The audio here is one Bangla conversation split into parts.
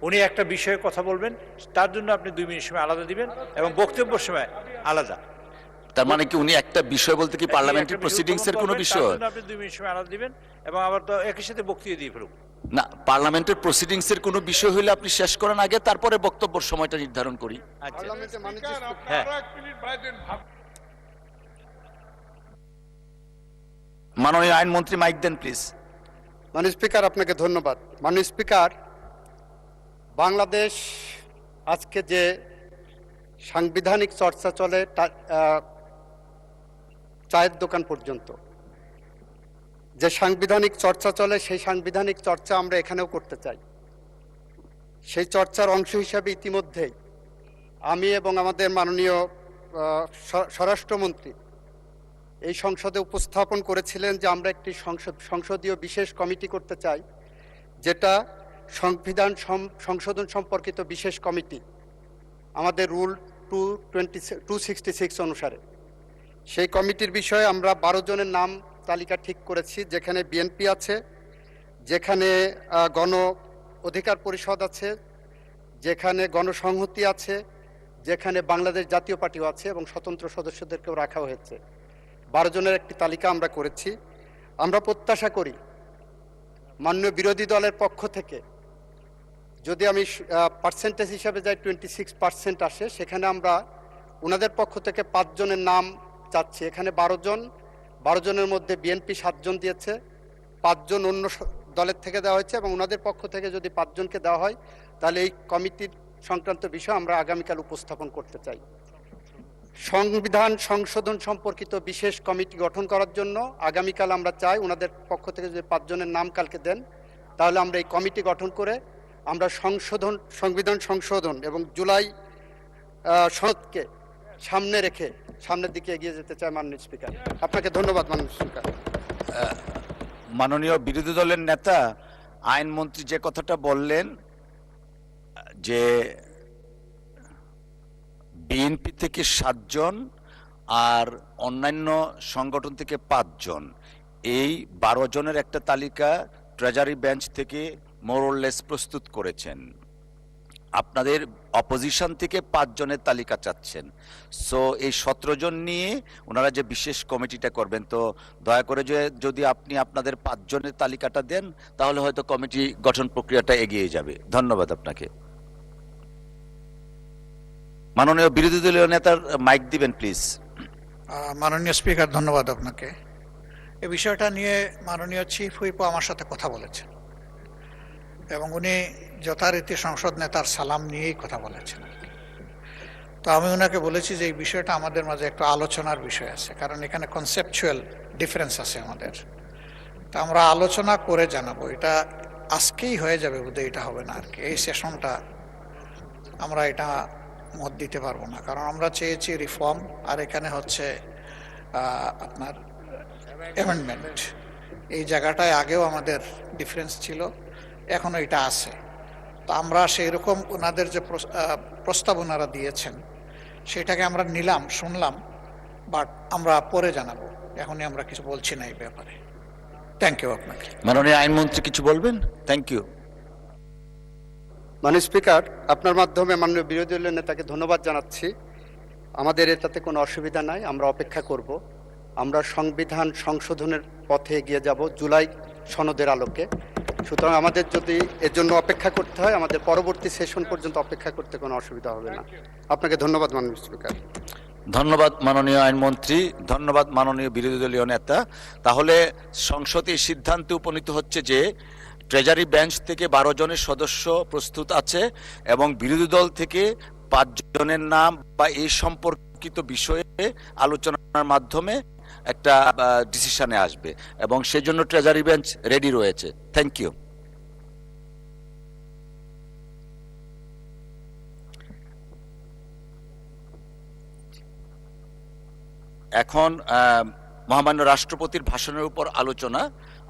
উনি একটা বিষয়ে কথা বলবেন, তার জন্য আপনি 2 মিনিট সময় আলাদা দিবেন এবং বক্তব্যের সময় আলাদা। তার মানে কি উনি একটা বিষয় বলতে কি পার্লামেন্টারি প্রসিডিংস এর কোনো বিষয়? তার জন্য আপনি 2 মিনিট সময় আলাদা দিবেন এবং আবার তো একই সাথে বক্তব্য দিয়ে ফেলুন। না, পার্লামেন্টের প্রসিডিংস এর কোনো বিষয় হলে আপনি শেষ করেন আগে, তারপরে বক্তব্যের সময়টা নির্ধারণ করি। আচ্ছা, হ্যাঁ, মাননীয় আইনমন্ত্রী মাইক দেন প্লিজ। মাননীয় স্পিকার, আপনাকে ধন্যবাদ। মাননীয় স্পিকার, বাংলাদেশ আজকে যে সাংবিধানিক চর্চা চলে চায়ের দোকান পর্যন্ত, যে সাংবিধানিক চর্চা চলে সেই সাংবিধানিক চর্চা আমরা এখানেও করতে চাই। সেই চর্চার অংশ হিসাবে ইতিমধ্যেই আমি এবং আমাদের মাননীয় স্বরাষ্ট্রমন্ত্রী এই সংসদে উপস্থাপন করেছিলেন যে আমরা একটি সংসদীয় বিশেষ কমিটি করতে চাই, যেটা সংবিধান সংশোধন সম্পর্কিত বিশেষ কমিটি আমাদের রুল 266 অনুসারে। সেই কমিটির বিষয়ে আমরা 12 জনের নাম তালিকা ঠিক করেছি, যেখানে বিএনপি আছে, যেখানে গণ অধিকার পরিষদ আছে, যেখানে গণসংহতি আছে, যেখানে বাংলাদেশ জাতীয় পার্টিও আছে এবং স্বতন্ত্র সদস্যদেরকেও রাখা হয়েছে। 12 জনের একটি তালিকা আমরা করেছি। আমরা প্রত্যাশা করি মাননীয় বিরোধী দলের পক্ষ থেকে, যদি আমি পার্সেন্টেজ হিসাবে যাই 26% আসে, সেখানে আমরা ওনাদের পক্ষ থেকে 5 জনের নাম চাচ্ছি। এখানে 12 জন, 12 জনের মধ্যে বিএনপি 7 জন দিয়েছে, 5 জন অন্য দলের থেকে দেওয়া হয়েছে এবং ওনাদের পক্ষ থেকে যদি 5 জনকে দেওয়া হয় তাহলে এই কমিটির সংক্রান্ত বিষয় আমরা আগামীকাল উপস্থাপন করতে চাই। সংবিধান সংশোধন সম্পর্কিত বিশেষ কমিটি গঠন করার জন্য আগামীকাল আমরা চাই ওনাদের পক্ষ থেকে যদি 5 জনের নাম কালকে দেন, তাহলে আমরা এই কমিটি গঠন করে আমরা সংবিধান সংশোধন এবং জুলাই সনদকে সামনে রেখে সামনের দিকে এগিয়ে যেতে চাই। মাননীয় স্পিকার, আপনাকে ধন্যবাদ। মাননীয় স্পিকার, মাননীয় বিরোধী দলের নেতা আইনমন্ত্রী যে কথাটা বললেন যে বিএনপি থেকে 7 জন আর অন্যান্য সংগঠন থেকে 5 জন, এই 12 জনের একটা তালিকা ট্রেজারি বেঞ্চ থেকে মোরলেস প্রস্তুত করেছেন। আপনাদের অপোজিশন থেকে 5 জনের তালিকা চাচ্ছেন। সো এই 17 জন নিয়ে ওনারা যে বিশেষ কমিটিটা করবেন, তো দয়া করে যদি আপনি আপনাদের 5 জনের তালিকাটা দেন তাহলে হয়তো কমিটি গঠন প্রক্রিয়াটা এগিয়ে যাবে। ধন্যবাদ আপনাকে। মাননীয় বিরোধী দলীয় নেতার মাইক দিবেন প্লিজ। মাননীয় স্পিকার, ধন্যবাদ আপনাকে। এই বিষয়টা নিয়ে মাননীয় চিফ হুইপও আমার সাথে কথা বলেছেন এবং উনি যথারীতি সংসদ নেতার সালাম নিয়েই কথা বলেছেন। তো আমি ওনাকে বলেছি যে এই বিষয়টা আমাদের মাঝে একটু আলোচনার বিষয় আছে, কারণ এখানে কনসেপচুয়াল ডিফারেন্স আছে আমাদের। তা আমরা আলোচনা করে জানাবো। এটা আজকেই হয়ে যাবে বোধহয়, এটা হবে না আর কি। এই সেশনটা আমরা এটা মত দিতে পারবো না, কারণ আমরা চেয়েছি রিফর্ম, আর এখানে হচ্ছে আপনার অ্যামেন্ডমেন্ট। এই জায়গাটায় আগেও আমাদের ডিফারেন্স ছিল, এখনো এটা আছে। তো আমরা সেই রকম ওনাদের যে প্রস্তাবনারা দিয়েছেন সেটাকে আমরা নিলাম, শুনলাম, বাট আমরা পরে জানাবো। এখনই আমরা কিছু বলছি না এই ব্যাপারে। থ্যাংক ইউ আপনাকে। মাননীয় আইনমন্ত্রী কিছু বলবেন? Thank you. মাননীয় স্পিকার, আপনার মাধ্যমে মাননীয় বিরোধী দলের নেতাকে ধন্যবাদ জানাচ্ছি। আমাদের এটাতে কোনো অসুবিধা নাই, আমরা অপেক্ষা করব। আমরা সংবিধান সংশোধনের পথে এগিয়ে যাব জুলাই সনদের আলোকে। সুতরাং আমাদের যদি এর জন্য অপেক্ষা করতে হয়, আমাদের পরবর্তী সেশন পর্যন্ত অপেক্ষা করতে কোনো অসুবিধা হবে না। আপনাকে ধন্যবাদ মাননীয় স্পিকার। ধন্যবাদ মাননীয় আইনমন্ত্রী, ধন্যবাদ মাননীয় বিরোধী দলীয় নেতা। তাহলে সংসদ এই সিদ্ধান্তে উপনীত হচ্ছে যে ট্রেজারি বেঞ্চ থেকে 12 জনের সদস্য প্রস্তুত আছে এবং বিরোধী দল থেকে 5 জনের নাম বা এই সম্পর্কিত বিষয়ে আলোচনার মাধ্যমে একটা ডিসিশনে আসবে এবং সেজন্য ট্রেজারি বেঞ্চ রেডি রয়েছে। Thank you. এখন মহামান্য রাষ্ট্রপতির ভাষণের উপর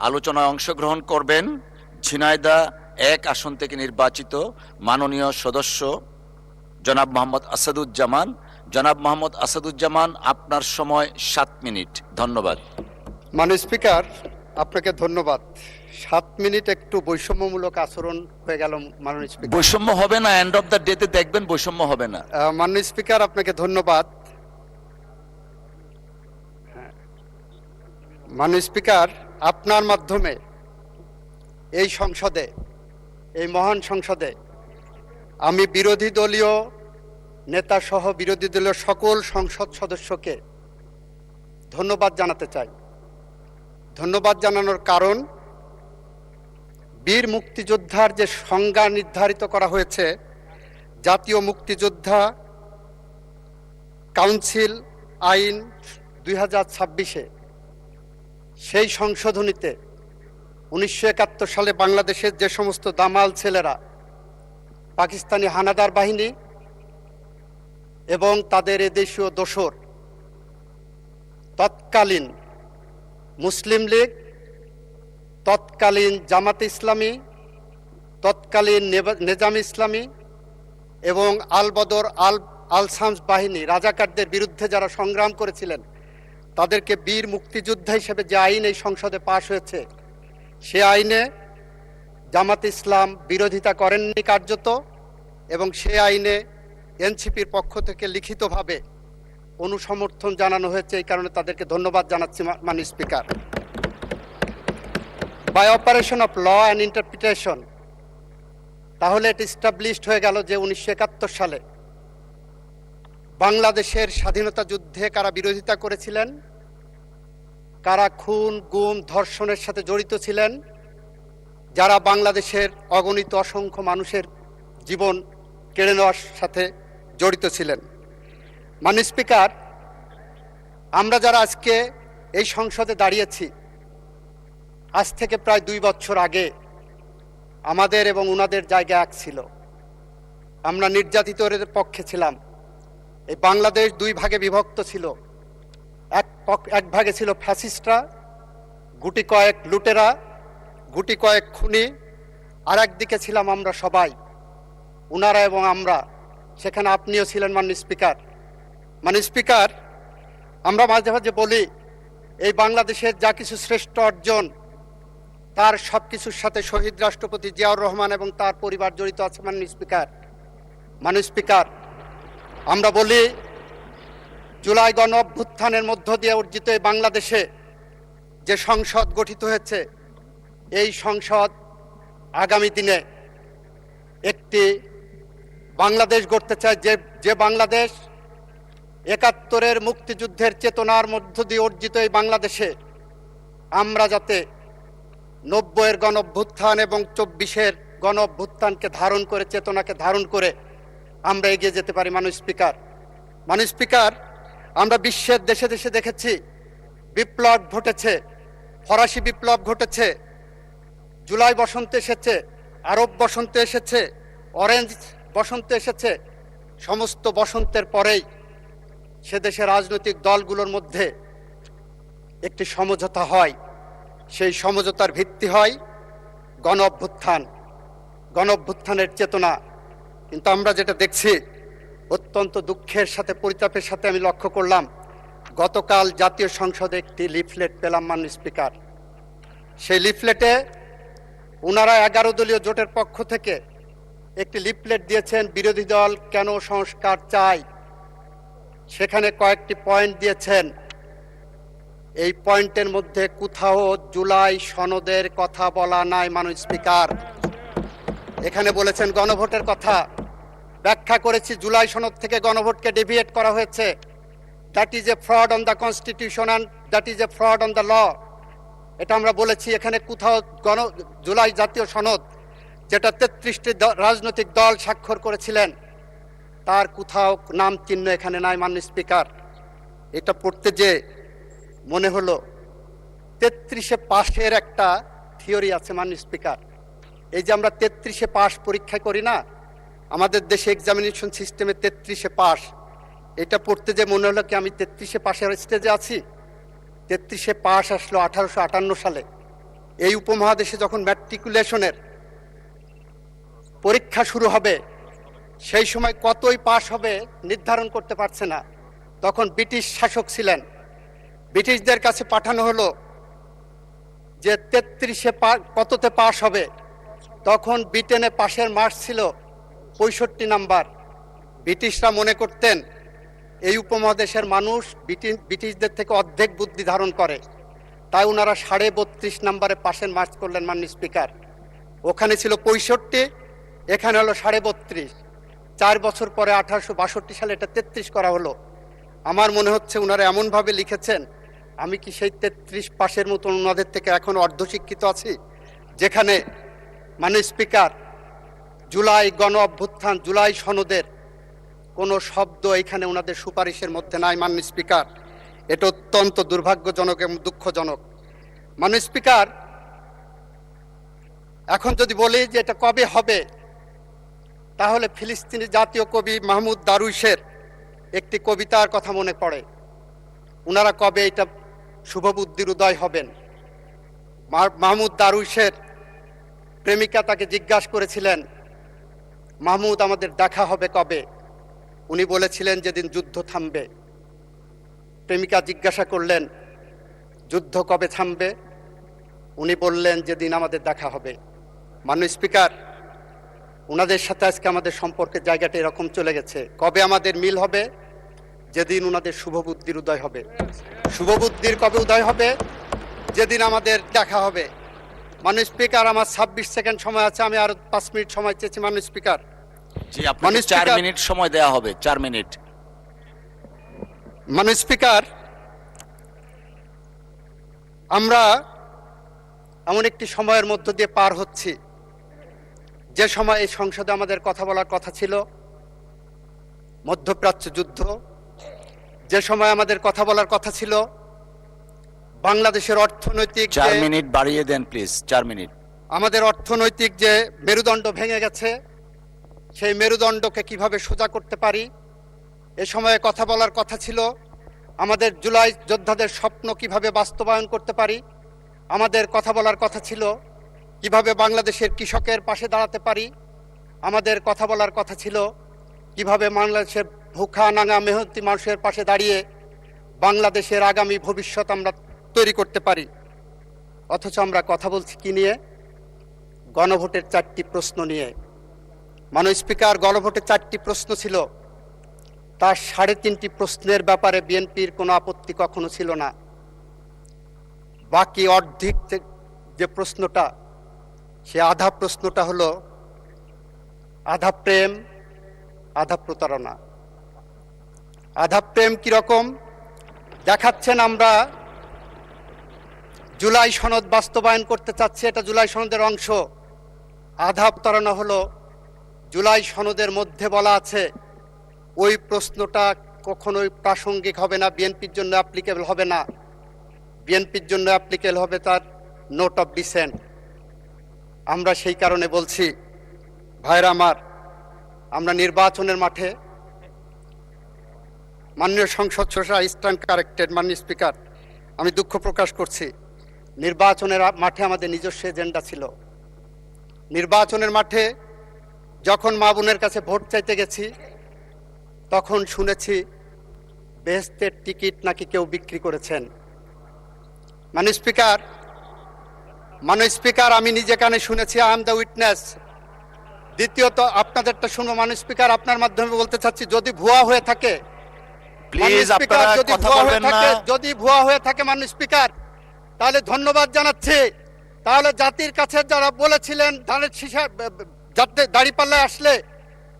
আলোচনায় অংশগ্রহণ করবেন ঝিনাইদহ 1 আসন থেকে নির্বাচিত মাননীয় সদস্য জনাব মোহাম্মদ আসাদুজ্জামান। জনাব মোহাম্মদ আসাদুজ্জামান, আপনার সময় 7 মিনিট। ধন্যবাদ। মাননীয় স্পিকার, আপনাকে ধন্যবাদ। 7 মিনিট একটু বৈষম্যমূলক আচরণ হয়ে গেল মাননীয় স্পিকার। বৈষম্য হবে না, এন্ড অফ দ্য ডেতে দেখবেন বৈষম্য হবে না। মাননীয় স্পিকার, আপনাকে ধন্যবাদ। মাননীয় স্পিকার, আপনার মাধ্যমে এই সংসদে, এই মহান সংসদে আমি বিরোধী দলীয় নেতা সহ বিরোধী দলীয় সকল সংসদ সদস্যকে ধন্যবাদ জানাতে চাই। ধন্যবাদ জানানোর কারণ, বীর মুক্তিযোদ্ধার যে সংজ্ঞা নির্ধারিত করা হয়েছে জাতীয় মুক্তিযোদ্ধা কাউন্সিল আইন 2026-এ, সেই সংশোধনীতে 1971 সালে বাংলাদেশের যে সমস্ত দামাল ছেলেরা পাকিস্তানি হানাদার বাহিনী এবং তাদের এদেশীয় দোসর, তৎকালীন মুসলিম লীগ, তৎকালীন জামাতে ইসলামী, তৎকালীন নেজাম ইসলামী এবং আল বদর আল শামস বাহিনী রাজাকারদের বিরুদ্ধে যারা সংগ্রাম করেছিলেন, তাদেরকে বীর মুক্তিযোদ্ধা হিসেবে যে আইন এই সংসদে পাশ হয়েছে, সে আইনে জামাত ইসলাম বিরোধিতা করেননি কার্যত, এবং সে আইনে এনসিপির পক্ষ থেকে লিখিতভাবে অনুসমর্থন জানানো হয়েছে। এই কারণে তাদেরকে ধন্যবাদ জানাচ্ছি মাননীয় speaker. By operation of law and interpretation, তাহলে এটা ইস্টাবলিশড হয়ে গেল যে 1971 সালে বাংলাদেশের স্বাধীনতা যুদ্ধে কারা বিরোধিতা করেছিলেন, কারা খুন, গুম, ধর্ষণের সাথে জড়িত ছিলেন, যারা বাংলাদেশের অগণিত অসংখ্য মানুষের জীবন কেড়ে নেওয়ার সাথে জড়িত ছিলেন। মাননীয় স্পিকার, আমরা যারা আজকে এই সংসদে দাঁড়িয়েছি, আজ থেকে প্রায় 2 বছর আগে আমাদের এবং ওনাদের জায়গা এক ছিল। আমরা নির্যাতিতদের পক্ষে ছিলাম। এই বাংলাদেশ 2 ভাগে বিভক্ত ছিল। এক ভাগে ছিল ফ্যাসিস্টরা, গুটি কয়েক লুটেরা, গুটি কয়েক খুনি, আর একদিকে ছিলাম আমরা সবাই, ওনারা এবং আমরা। সেখানে আপনিও ছিলেন মাননীয় স্পিকার। মাননীয় স্পিকার, আমরা মাঝে মাঝে বলি এই বাংলাদেশের যা কিছু শ্রেষ্ঠ অর্জন, তার সব কিছুর সাথে শহীদ রাষ্ট্রপতি জিয়াউর রহমান এবং তার পরিবার জড়িত আছে মাননীয় স্পিকার। মাননীয় স্পিকার, আমরা বলি জুলাই গণ অভ্যুত্থানের মধ্য দিয়ে অর্জিত এই বাংলাদেশে যে সংসদ গঠিত হয়েছে, এই সংসদ আগামী দিনে একটি বাংলাদেশ গড়তে চায়, যে বাংলাদেশ 71-এর মুক্তিযুদ্ধের চেতনার মধ্য দিয়ে অর্জিত এই বাংলাদেশে আমরা যাতে 90-এর গণ অভ্যুত্থান এবং 24-এর গণ অভ্যুত্থানকে ধারণ করে, চেতনাকে ধারণ করে আমরা এগিয়ে যেতে পারি। মাননীয় স্পিকার, মাননীয় স্পিকার, আমরা বিশ্বের দেশে দেশে দেখেছি বিপ্লব ঘটেছে, ফরাসি বিপ্লব ঘটেছে, জুলাই বসন্ত এসেছে, আরব বসন্ত এসেছে, অরেঞ্জ বসন্ত এসেছে। সমস্ত বসন্তের পরেই সে দেশের রাজনৈতিক দলগুলোর মধ্যে একটি সমঝোতা হয়। সেই সমঝোতার ভিত্তি হয় গণ অভ্যুত্থান, গণ অভ্যুত্থানের চেতনা। কিন্তু আমরা যেটা দেখছি, অত্যন্ত দুঃখের সাথে, পরিতাপের সাথে আমি লক্ষ্য করলাম, গতকাল জাতীয় সংসদে একটি লিফলেট পেলাম মাননীয় স্পিকার। সেই লিফলেটে ওনারা 11 দলীয় জোটের পক্ষ থেকে একটি লিফলেট দিয়েছেন, বিরোধী দল কেন সংস্কার চায়। সেখানে কয়েকটি পয়েন্ট দিয়েছেন। এই পয়েন্টের মধ্যে কোথাও জুলাই সনদের কথা বলা নাই মাননীয় স্পিকার। এখানে বলেছেন গণভোটের কথা। ব্যাখ্যা করেছি, জুলাই সনদ থেকে গণভোটকে ডেভিয়েট করা হয়েছে। That is a fraud on the constitution and that is a fraud on the law. এটা আমরা বলেছি। এখানে কোথাও জুলাই জাতীয় সনদ, যেটা 33টি রাজনৈতিক দল স্বাক্ষর করেছিলেন, তার কোথাও নাম চিহ্ন এখানে নাই মাননীয় স্পিকার। এটা পড়তে যে মনে হলো 33-এ পাশের একটা থিওরি আছে মাননীয় স্পিকার। এই যে আমরা 33-এ পাস পরীক্ষা করি না, আমাদের দেশে এক্সামিনেশন সিস্টেমে 33-এ পাস, এটা পড়তে যে মনে হলো কি আমি 33-এ পাশের স্টেজে আছি। 33-এ পাস আসলো 1858 সালে। এই উপমহাদেশে যখন ম্যাট্রিকুলেশনের পরীক্ষা শুরু হবে, সেই সময় কতই পাস হবে নির্ধারণ করতে পারছে না। তখন ব্রিটিশ শাসক ছিলেন। ব্রিটিশদের কাছে পাঠানো হলো যে 33-এ কততে পাশ হবে, তখন ব্রিটেনে পাশের মার্কস ছিল 65 নাম্বার। ব্রিটিশরা মনে করতেন এই উপমহাদেশের মানুষ ব্রিটিশদের থেকে অর্ধেক বুদ্ধি ধারণ করে, তাই ওনারা 32.5 নাম্বারে পাশের মার্কস করলেন মাননীয় স্পিকার। ওখানে ছিল 65, এখানে হলো 32.5। 4 বছর পরে 1862 সালে এটা 33 করা হলো। আমার মনে হচ্ছে ওনারা এমনভাবে লিখেছেন, আমি কি সেই 33 পাশের মতন ওনাদের থেকে এখন অর্ধশিক্ষিত আছি? যেখানে মাননীয় স্পিকার জুলাই গণ অভ্যুত্থান, জুলাই সনদের কোনো শব্দ এখানে ওনাদের সুপারিশের মধ্যে নাই। মাননীয় স্পিকার, এটা অত্যন্ত দুর্ভাগ্যজনক এবং দুঃখজনক। মাননীয় স্পিকার, এখন যদি বলি যে এটা কবে হবে, তাহলে ফিলিস্তিনি জাতীয় কবি মাহমুদ দারুইশের একটি কবিতার কথা মনে পড়ে। ওনারা কবে এটা শুভবুদ্ধির উদয় হবেন? মাহমুদ দারুইশের প্রেমিকা তাকে জিজ্ঞাসা করেছিলেন, মাহমুদ আমাদের দেখা হবে কবে? উনি বলেছিলেন যেদিন যুদ্ধ থামবে। প্রেমিকা জিজ্ঞাসা করলেন, যুদ্ধ কবে থামবে? উনি বললেন যেদিন আমাদের দেখা হবে। মাননীয় স্পিকার, ওনাদের সাথে আজকে আমাদের সম্পর্কের জায়গাটা এরকম চলে গেছে। কবে আমাদের মিল হবে? যেদিন ওনাদের শুভবুদ্ধির উদয় হবে। শুভবুদ্ধির কবে উদয় হবে? যেদিন আমাদের দেখা হবে। মাননীয় স্পিকার, আমার 26 সেকেন্ড সময় আছে, আমি আরো 5 মিনিট সময় চেয়েছি। মাননীয় স্পিকার, জি, আপনাকে 4 মিনিট সময় দেওয়া হবে। 4 মিনিট। মাননীয় স্পিকার, আমরা এমন একটি সময়ের মধ্য দিয়ে পার হচ্ছি, যে সময় এই সংসদে আমাদের কথা বলার কথা ছিল মধ্যপ্রাচ্য যুদ্ধ, যে সময় আমাদের কথা বলার কথা ছিল বাংলাদেশের অর্থনৈতিক, 4 মিনিট বাড়িয়ে দেন প্লিজ। 4 মিনিট। আমাদের অর্থনৈতিক যে মেরুদণ্ড ভেঙে গেছে, সেই মেরুদণ্ডকে কিভাবে সোজা করতে পারি, এ সময়ে কথা বলার কথা ছিল আমাদের জুলাই যোদ্ধাদের স্বপ্ন কিভাবে বাস্তবায়ন করতে পারি। আমাদের কথা বলার কথা ছিল কিভাবে বাংলাদেশের কৃষকের পাশে দাঁড়াতে পারি। আমাদের কথা বলার কথা ছিল কিভাবে বাংলাদেশের ভুখা নাঙা মেহনতি মানুষের পাশে দাঁড়িয়ে বাংলাদেশের আগামী ভবিষ্যৎ আমরা তৈরি করতে পারি। অথচ আমরা কথা বলছি কি নিয়ে? গণভোটের 4টি প্রশ্ন নিয়ে। মাননীয় স্পিকার, গণভোটের 4টি প্রশ্ন ছিল, তার 3.5টি প্রশ্নের ব্যাপারে বিএনপির কোনো আপত্তি কখনো ছিল না। বাকি অর্ধেক যে প্রশ্নটা, সে আধা প্রশ্নটা হলো আধা প্রেম আধা প্রতারণা। আধা প্রেম কিরকম দেখাচ্ছেন? আমরা জুলাই সনদ বাস্তবায়ন করতে চাচ্ছি, এটা জুলাই সনদের অংশ। আধা প্রতারণা হলো জুলাই সনদের মধ্যে বলা আছে ওই প্রশ্নটা কখনোই প্রাসঙ্গিক হবে না, বিএনপির জন্য অ্যাপ্লিকেবল হবে না। বিএনপির জন্য অ্যাপ্লিকেবল হবে তার নোট অফ ডিসেন্ট। আমরা সেই কারণে বলছি, ভাইরা আমার, আমরা নির্বাচনের মাঠে, মাননীয় সংসদ সদস্য স্ট্যান্ড কারেক্টেড। মাননীয় স্পিকার, আমি দুঃখ প্রকাশ করছি, নির্বাচনের মাঠে আমাদের নিজস্ব এজেন্ডা ছিল। নির্বাচনের মাঠে যখন মা বোনের কাছে ভোট চাইতে গেছি, তখন শুনেছি বেহেশতের টিকিট নাকি কেউ বিক্রি করেছেন। মাননীয় স্পিকার, আমি নিজে কানে শুনেছি, আই এম দ্য উইটনেস। দ্বিতীয়ত, আপনাদেরটা শুনবো। মাননীয় স্পিকার, আপনার মাধ্যমে বলতে চাচ্ছি, যদি ভুয়া হয়ে থাকে, প্লিজ আপনারা কথা বলবেন না। যদি ভুয়া হয়ে থাকে মাননীয় স্পিকার, তাহলে ধন্যবাদ জানাচ্ছি। তাহলে জাতির কাছে যারা বলেছিলেন ধানের শীষা দাঁড়িপাল্লায় আসলে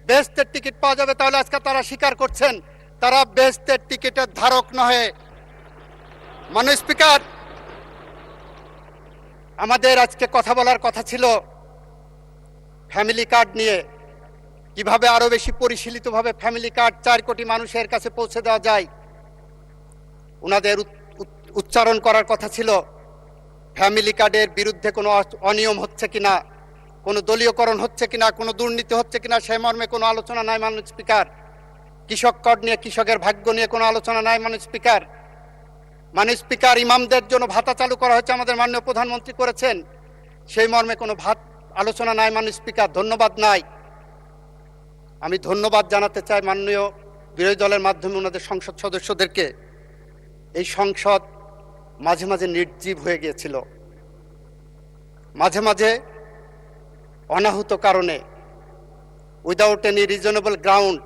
বেহেশতের টিকিট পাওয়া যাবে, তাহলে আজকে তারা স্বীকার করছেন তারা বেহেশতের টিকিটের ধারক নহে। মাননীয় স্পিকার, আমাদের আজকে কথা বলার কথা ছিল ফ্যামিলি কার্ড নিয়ে, কিভাবে আরো বেশি পরিশীলিতভাবে ফ্যামিলি কার্ড 4 কোটি মানুষের কাছে পৌঁছে দেওয়া যায়। ওনাদের উচ্চারণ করার কথা ছিল ফ্যামিলি কার্ডের বিরুদ্ধে কোনো অনিয়ম হচ্ছে কিনা, কোনো দলীয়করণ হচ্ছে কিনা, কোনো দুর্নীতি হচ্ছে কিনা, সেই মর্মে কোনো আলোচনা নাই। মাননীয় স্পিকার, কৃষক কার্ড নিয়ে, কৃষকের ভাগ্য নিয়ে কোনো আলোচনা নাই। মাননীয় স্পিকার, ইমামদের জন্য ভাতা চালু করা হয়েছে, আমাদের মাননীয় প্রধানমন্ত্রী করেছেন, সেই মর্মে কোনো আলোচনা নাই। মাননীয় স্পিকার, ধন্যবাদ নাই। আমি ধন্যবাদ জানাতে চাই মাননীয় বিরোধী দলের মাধ্যমে ওনাদের সংসদ সদস্যদেরকে। এই সংসদ মাঝে মাঝে নির্জীব হয়ে গিয়েছিল, মাঝে মাঝে অনাহুত কারণে উইদাউট এনি রিজনেবল গ্রাউন্ড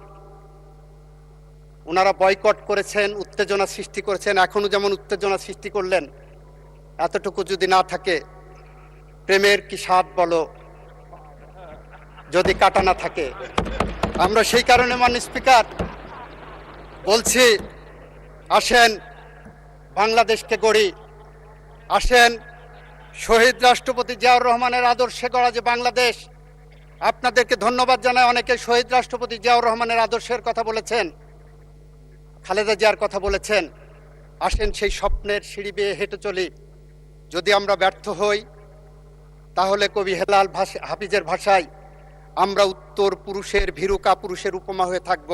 ওনারা বয়কট করেছেন, উত্তেজনা সৃষ্টি করেছেন। এখনো যেমন উত্তেজনা সৃষ্টি করলেন, এতটুকু যদি না থাকে, প্রেমের কি স্বাদ বলো যদি কাটা না থাকে। আমরা সেই কারণে মাননীয় স্পিকার বলছি, আসেন বাংলাদেশকে গড়ি, আসেন শহীদ রাষ্ট্রপতি জিয়াউর রহমানের আদর্শে গড়া যে বাংলাদেশ। আপনাদেরকে ধন্যবাদ জানাই, অনেকে শহীদ রাষ্ট্রপতি জিয়াউর রহমানের আদর্শের কথা বলেছেন, খালেদা জিয়ার কথা বলেছেন। আসেন সেই স্বপ্নের সিঁড়ি বেয়ে হেঁটে চলি। যদি আমরা ব্যর্থ হই, তাহলে কবি হেলাল হাফিজের ভাষায় আমরা উত্তর পুরুষের ভীরুকা পুরুষের উপমা হয়ে থাকব।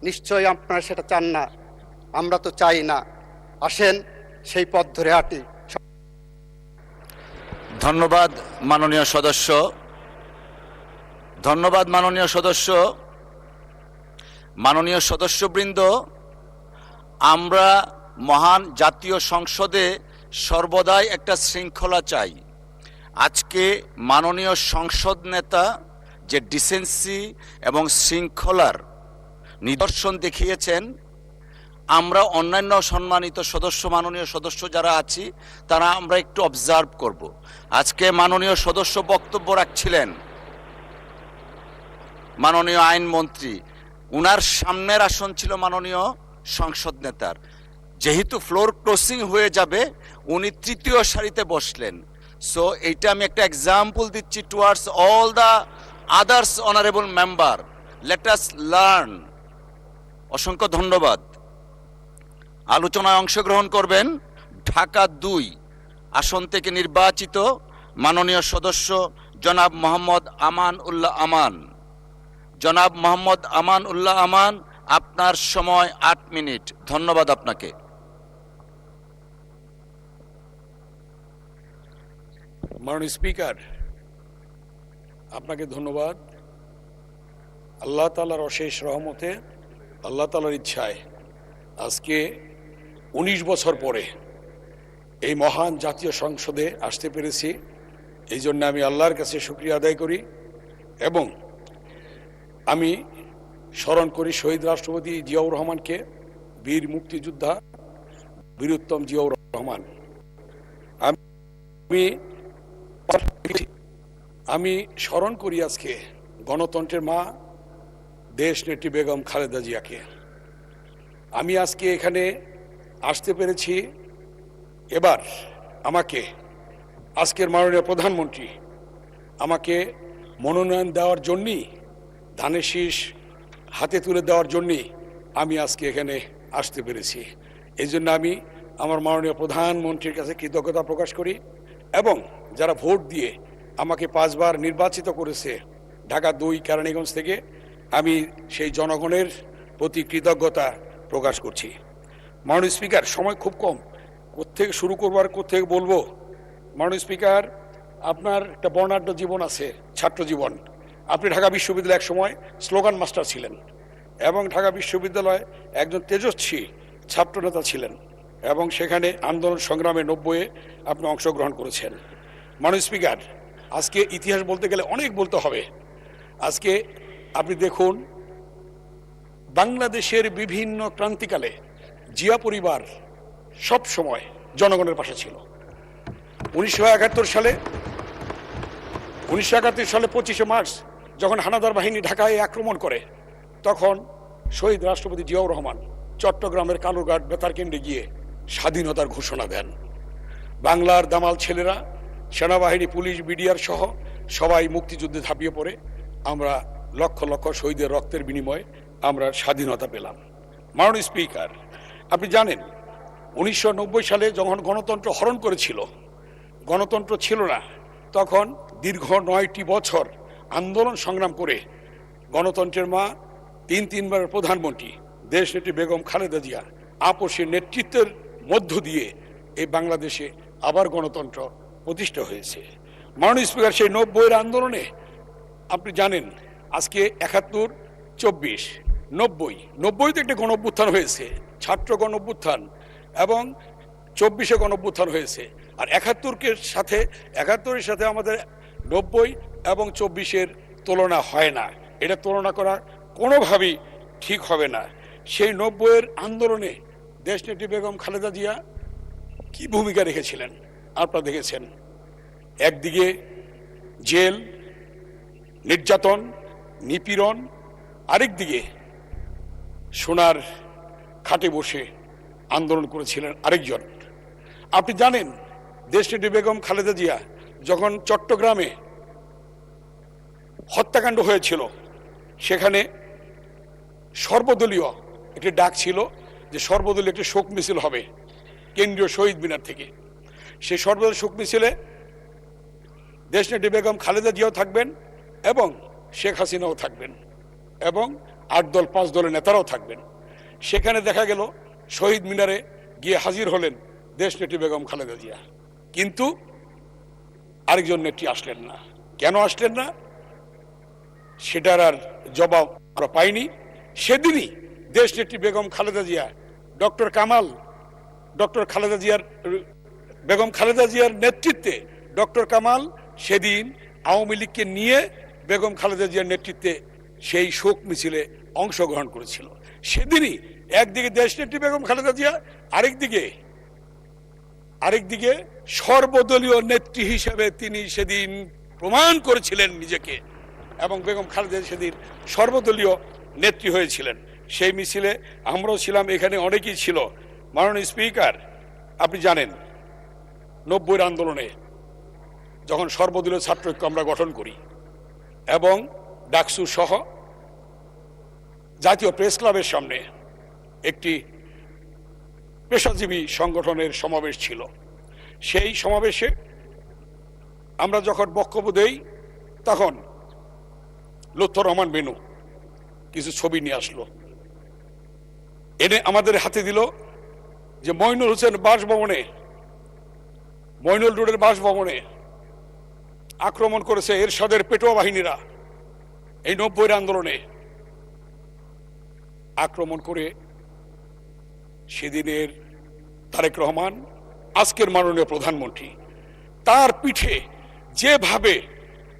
নিশ্চয়ই আপনারা সেটা চান না, আমরা তো চাই না। আসেন সেই পথ ধরে হাঁটি। ধন্যবাদ মাননীয় সদস্য, ধন্যবাদ মাননীয় সদস্য। মাননীয় সদস্যবৃন্দ, আমরা মহান জাতীয় সংসদে সর্বদাই একটা শৃঙ্খলা চাই। আজকে মাননীয় সংসদ নেতা যে ডিসেন্সি এবং শৃঙ্খলার নিদর্শন দেখিয়েছেন, আমরা অন্যান্য সম্মানিত সদস্য, মাননীয় সদস্য যারা আছি, তারা আমরা একটু অবজার্ভ করব। আজকে মাননীয় সদস্য বক্তব্য রাখছিলেন, মাননীয় আইনমন্ত্রী, উনার সামনের আসন ছিল মাননীয় সংসদ নেতার। যেহেতু ফ্লোর ক্রসিং হয়ে যাবে, উনি তৃতীয় সারিতে বসলেন। সো এইটা আমি একটা এক্সাম্পল দিচ্ছি towards all the others honourable member. Let us learn. অসংখ্য ধন্যবাদ। আলোচনায় অংশগ্রহণ করবেন ঢাকা ২ আসন থেকে নির্বাচিত মাননীয় সদস্য জনাব মোহাম্মদ আমান উল্লাহ আমান। জনাব মোহাম্মদ আমান উল্লাহ আমান, আপনার সময় ৮ মিনিট। ধন্যবাদ আপনাকে। মাননীয় স্পিকার, আপনাকে ধন্যবাদ। আল্লাহ তাআলার অশেষ রহমতে, আল্লাহ তাআলার ইচ্ছায় আজকে ১৯ বছর পরে এই মহান জাতীয় সংসদে আসতে পেরেছি। এই জন্য আমি আল্লাহর কাছে শুকরিয়া আদায় করি এবং আমি স্মরণ করি শহীদ রাষ্ট্রপতি জিয়াউর রহমানকে, বীর মুক্তিযোদ্ধা বীরোত্তম জিয়াউর রহমান। আমি স্মরণ করি আজকে গণতন্ত্রের মা দেশ নেত্রী বেগম খালেদা জিয়াকে। আমি আজকে এখানে আসতে পেরেছি। এবার আমাকে আজকের মাননীয় প্রধানমন্ত্রী আমাকে মনোনয়ন দেওয়ার জন্যই, ধানের শীষ হাতে তুলে দেওয়ার জন্যই আমি আজকে এখানে আসতে পেরেছি। এই জন্য আমি আমার মাননীয় প্রধানমন্ত্রীর কাছে কৃতজ্ঞতা প্রকাশ করি এবং যারা ভোট দিয়ে আমাকে 5 বার নির্বাচিত করেছে ঢাকা ২ কেরানীগঞ্জ থেকে, আমি সেই জনগণের প্রতি কৃতজ্ঞতা প্রকাশ করছি। মাননীয় স্পিকার, সময় খুব কম, কোত্থেকে শুরু করবো আর কোত্থেকে বলবো। মাননীয় স্পিকার, আপনার একটা বর্ণাঢ্য জীবন আছে, ছাত্র জীবন। আপনি ঢাকা বিশ্ববিদ্যালয়ে এক সময় স্লোগান মাস্টার ছিলেন এবং ঢাকা বিশ্ববিদ্যালয়ে একজন তেজস্বী ছাত্রনেতা ছিলেন এবং সেখানে আন্দোলন সংগ্রামে 90-এ আপনি অংশগ্রহণ করেছেন। মাননীয় স্পিকার, আজকে ইতিহাস বলতে গেলে অনেক বলতে হবে। আজকে আপনি দেখুন, বাংলাদেশের বিভিন্ন ক্রান্তিকালে জিয়া পরিবার সব সময় জনগণের পাশে ছিল। 1971 সালে 25শে মার্চ যখন হানাদার বাহিনী ঢাকায় আক্রমণ করে, তখন শহীদ রাষ্ট্রপতি জিয়াউর রহমান চট্টগ্রামের কালুরঘাট বেতারকেন্দ্রে গিয়ে স্বাধীনতার ঘোষণা দেন। বাংলার দামাল ছেলেরা, সেনাবাহিনী, পুলিশ, বিডিআর সহ সবাই মুক্তিযুদ্ধে ঝাঁপিয়ে পড়ে আমরা লক্ষ লক্ষ শহীদের রক্তের বিনিময়ে আমরা স্বাধীনতা পেলাম। মাননীয় স্পিকার, আপনি জানেন 1990 সালে যখন গণতন্ত্র হরণ করেছিল, গণতন্ত্র ছিল না, তখন দীর্ঘ 9টি বছর আন্দোলন সংগ্রাম করে গণতন্ত্রের মা, 3বারের প্রধানমন্ত্রী দেশনেত্রী বেগম খালেদা জিয়া আপসের নেতৃত্বের মধ্য দিয়ে এই বাংলাদেশে আবার গণতন্ত্র প্রতিষ্ঠা হয়েছে। মাননীয় স্পিকার, সেই 90-এর আন্দোলনে আপনি জানেন আজকে 71, 24, 90-তে একটা গণ অভ্যুত্থান হয়েছে, ছাত্র গণ অভ্যুত্থান, এবং 24-এ গণ অভ্যুত্থান হয়েছে। আর 71-এর সাথে আমাদের 90 এবং 24-এর তুলনা হয় না। এটা তুলনা করা কোনোভাবেই ঠিক হবে না। সেই 90-এর আন্দোলনে দেশনেত্রী বেগম খালেদা জিয়া কি ভূমিকা রেখেছিলেন আপনারা দেখেছেন। একদিকে জেল, নির্যাতন, নিপীড়ন, আরেকদিকে সোনার খাটে বসে আন্দোলন করেছিলেন আরেকজন। আপনি জানেন দেশনেত্রী বেগম খালেদা জিয়া যখন চট্টগ্রামে হত্যাকাণ্ড হয়েছিল, সেখানে সর্বদলীয় একটি ডাক ছিল যে সর্বদলীয় একটি শোক মিছিল হবে কেন্দ্রীয় শহীদ মিনার থেকে। সেই সর্বদলীয় শোক মিছিলে দেশনেত্রী বেগম খালেদা জিয়াও থাকবেন এবং শেখ হাসিনাও থাকবেন এবং 8 দল 5 দলের নেতারাও থাকবেন। সেখানে দেখা গেল শহীদ মিনারে গিয়ে হাজির হলেন দেশনেত্রী বেগম খালেদা জিয়া, কিন্তু আরেকজন নেত্রী আসলেন না। কেন আসলেন না সেটার আর জবাব আমরা পাইনি। সেদিনই দেশনেত্রী বেগম খালেদা জিয়া বেগম খালেদা জিয়ার নেতৃত্বে ডক্টর কামাল সেদিন আওয়ামী লীগকে নিয়ে বেগম খালেদা জিয়ার নেতৃত্বে সেই শোক মিছিলে অংশগ্রহণ করেছিল। সেদিনই একদিকে দেশনেত্রী বেগম খালেদা জিয়া, আরেকদিকে সর্বদলীয় নেত্রী হিসেবে তিনি সেদিন প্রমাণ করেছিলেন নিজেকে, এবং বেগম খালেদা সেদিন সর্বদলীয় নেত্রী হয়েছিলেন। সেই মিছিলে আমরাও ছিলাম, এখানে অনেকেই ছিল। মাননীয় স্পিকার, আপনি জানেন 90-এর আন্দোলনে যখন সর্বদলীয় ছাত্রঐক্য আমরা গঠন করি এবং ডাকসু সহ জাতীয় প্রেস ক্লাবের সামনে একটি পেশাজীবী সংগঠনের সমাবেশ ছিল। সেই সমাবেশে আমরা যখন বক্তব্য দেই তখন লুৎফর রহমান বেনু কিছু ছবি নিয়ে আসলো, এনে আমাদের হাতে দিল যে মইনুল রোডের বাসভবনে আক্রমণ করেছে এরশাদের পেটোয়া বাহিনীরা। এই 90-এর আন্দোলনে আক্রমণ করে সেদিনের তারেক রহমান, আজকের মাননীয় প্রধানমন্ত্রী, তার পিঠে যেভাবে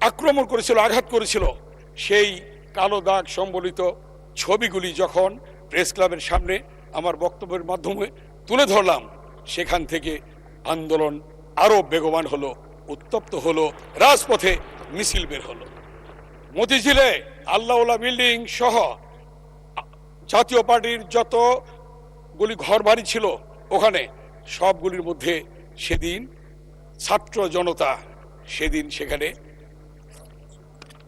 আক্রমণ করেছিল, আঘাত করেছিল, সেই কালো দাগ সম্বলিত ছবিগুলি যখন প্রেস ক্লাবের সামনে আমার বক্তব্যের মাধ্যমে তুলে ধরলাম, সেখান থেকে আন্দোলন আরো বেগবান হলো, উত্তপ্ত হলো, রাজপথে মিছিল বের হলো। মতিঝিলে আল্লাহওয়ালা বিল্ডিং সহ জাতীয় পার্টির যতগুলি ঘর বাড়ি ছিল ওখানে সবগুলির মধ্যে সেদিন ছাত্র জনতা সেখানে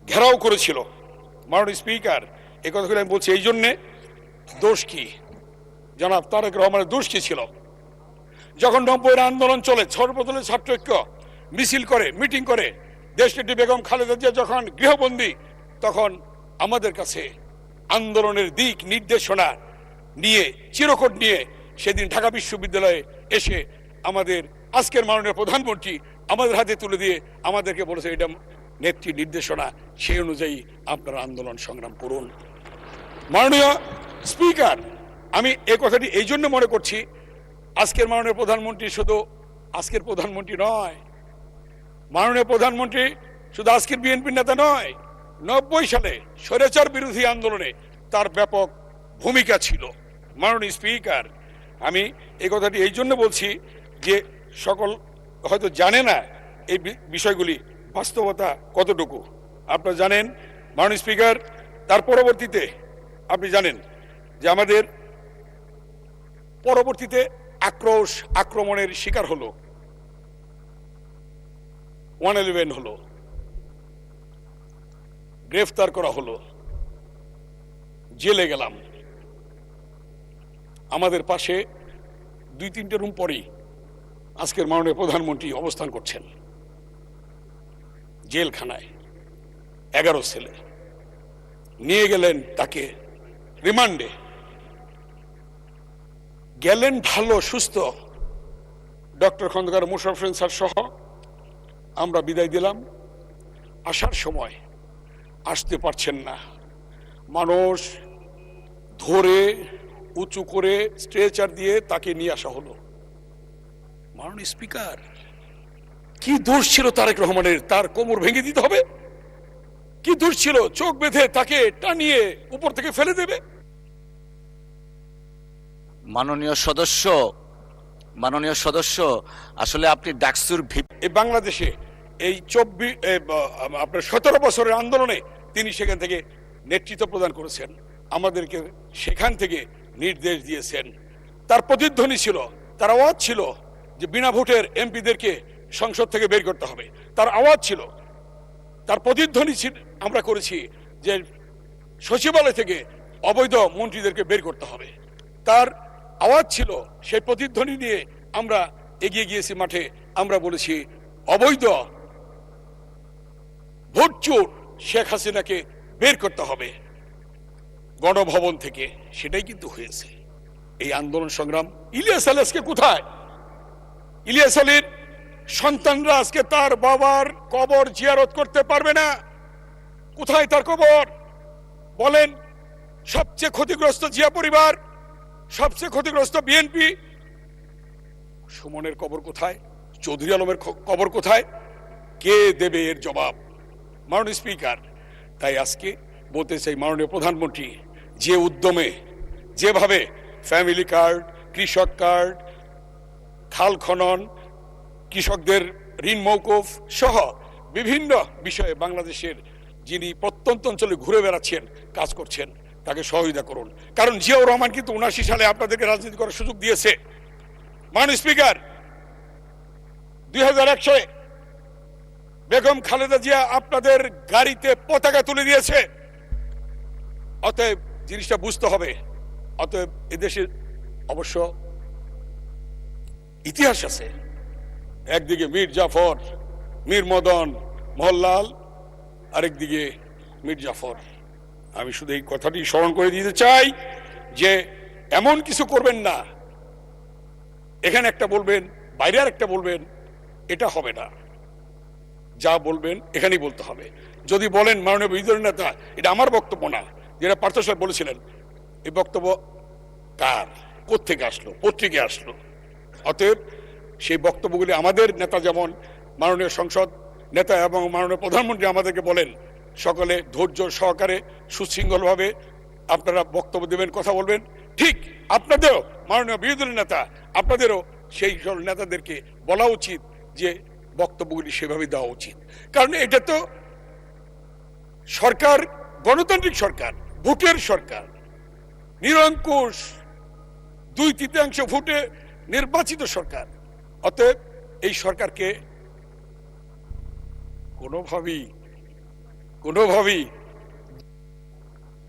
ঘেরাও করেছিল। মাননীয় স্পিকার, এই কথাগুলো আমি বলছি এই জন্যে, দোষ কি জনাব তারেক রহমানের দোষ কি ছিল? যখন 90-এর আন্দোলন চলে, সর্বদলীয় ছাত্রঐক্য মিছিল করে, মিটিং করে, দেশনেত্রী বেগম খালেদা জিয়া যখন গৃহবন্দী, তখন আমাদের কাছে আন্দোলনের দিক নির্দেশনা নিয়ে, চিরকুট নিয়ে সেদিন ঢাকা বিশ্ববিদ্যালয়ে এসে আমাদের আজকের মাননীয় প্রধানমন্ত্রী আমাদের হাতে তুলে দিয়ে আমাদেরকে বলেছে এটা নেত্রী নির্দেশনা, সেই অনুযায়ী আপনারা আন্দোলন সংগ্রাম করুন। মাননীয় স্পিকার, আমি এই কথাটি এই জন্য মনে করছি, আজকের মাননীয় প্রধানমন্ত্রী শুধু আজকের প্রধানমন্ত্রী নয়, মাননীয় প্রধানমন্ত্রী শুধু আজকের বিএনপির নেতা নয়, 90 সালে স্বৈরাচার বিরোধী আন্দোলনে তার ব্যাপক ভূমিকা ছিল। মাননীয় স্পিকার, আমি এই কথাটি এই জন্য বলছি যে সকল হয়তো জানে না এই বিষয়গুলি বাস্তবতা কতটুকু। আপনারা জানেন মাননীয় স্পিকার, তার পরবর্তীতে আপনি জানেন যে আমাদের পরবর্তীতে আক্রমণের শিকার হলো, 111 হলো, গ্রেফতার করা হলো, জেলে গেলাম। আমাদের পাশে 2-3টে রুম পরেই আজকের মাননীয় প্রধানমন্ত্রী অবস্থান করছেন জেলখানায়। 11 ছেলে নিয়ে গেলেন তাকে রিমান্ডে, গেলেন ভালো সুস্থ। ডক্টর খন্দকার মোশাররফ হোসেন স্যার সহ আমরা বিদায় দিলাম। আসার সময় আসতে পারছেন না, মানুষ ধরে উঁচু করে স্ট্রেচার দিয়ে তাকে নিয়ে আসা হলো। মাননীয় স্পিকার, কি দোষ ছিল তারেক রহমানের? তার কোমর ভেঙে দিতে হবে? কি দোষ ছিল চোখ বেঁধে তাকে টানিয়ে উপর থেকে ফেলে দেবে? মাননীয় সদস্য, আসলে আপনি ডাকসুর এই বাংলাদেশে এই 17 বছরের আন্দোলনে তিনি সেখান থেকে নেতৃত্ব প্রদান করেছেন, আমাদেরকে সেখান থেকে নির্দেশ দিয়েছেন। তার প্রতিধ্বনি ছিল, তার আওয়াজ ছিল যে বিনা ভোটের এমপিদেরকে সংসদ থেকে বের করতে হবে। তার আওয়াজ ছিল, তার প্রতিধ্বনি ছিল, আমরা করেছি যে সচিবালয় থেকে অবৈধ মন্ত্রীদেরকে বের করতে হবে। তার আওয়াজ ছিল, সেই প্রতিধ্বনি নিয়ে আমরা এগিয়ে গিয়েছি মাঠে। আমরা বলেছি অবৈধ ভোটচোর শেখ হাসিনাকে বের করতে হবে গণভবন থেকে। সেটাই কিন্তু হয়েছে। এই আন্দোলন সংগ্রাম, ইলিয়াস আলী আজকে কোথায়? ইলিয়াস আলীর সন্তানরা আজকে তার বাবার কবর জিয়ারত করতে পারবে না। কোথায় তার কবর? বলেন। সবচেয়ে ক্ষতিগ্রস্ত জিয়া পরিবার, সবচেয়ে ক্ষতিগ্রস্ত বিএনপি। সুমনের কবর কোথায়? চৌধুরী আলমের কবর কোথায়? কে দেবে এর জবাব? মাননীয় স্পিকার, তাই আজকে বলতে চাই, মাননীয় প্রধানমন্ত্রী যে উদ্যমে, যেভাবে ফ্যামিলি কার্ড, কৃষক কার্ড, খাল খনন, কৃষকদের ঋণ মৌকুফ সহ বিভিন্ন বিষয়ে বাংলাদেশের যিনি প্রত্যন্ত অঞ্চলে ঘুরে বেড়াচ্ছেন, কাজ করছেন, তাকে সহযোগিতা করুন। কারণ জিয়াউর রহমান কিন্তু 79 সালে আপনাদেরকে রাজনীতি করার সুযোগ দিয়েছে। মাননীয় স্পিকার, 2001 সালে বেগম খালেদা জিয়া আপনাদের গাড়িতে পতাকা তুলে দিয়েছে। অতএব জিনিসটা বুঝতে হবে। অতএব এদেশে অবশ্য ইতিহাস আছে। একদিকে মীর জাফর, মীর মদন, মোহনলাল, আরেকদিকে মীর জাফর। আমি শুধু এই কথাটি স্মরণ করে দিতে চাই যে এমন কিছু করবেন না, এখানে একটা বলবেন, বাইরে আর একটা বলবেন, এটা হবে না। যা বলবেন এখানেই বলতে হবে। যদি বলেন মাননীয় বিরোধী নেতা, এটা আমার বক্তব্য না, যেটা পার্থ সাহেব বলেছিলেন, এই বক্তব্য কার, কোত্থেকে আসলো, পত্রিকা আসলো? অতএব সেই বক্তব্যগুলি আমাদের নেতা, যেমন মাননীয় সংসদ নেতা এবং মাননীয় প্রধানমন্ত্রী আমাদেরকে বলেন, সকলে ধৈর্য সহকারে সুশৃঙ্খলভাবে আপনারা বক্তব্য দেবেন, কথা বলবেন। ঠিক আপনাদেরও মাননীয় বিরোধী নেতা, আপনাদেরও সেই সব নেতাদেরকে বলা উচিত যে বক্তব্যগুলি সেভাবে দেওয়া উচিত। কারণ এটা তো সরকার, গণতান্ত্রিক সরকার, ভোটের সরকার, নিরঙ্কুশ 2/3 ভোটে নির্বাচিত সরকার। অতএব এই সরকারকে কোনোভাবেই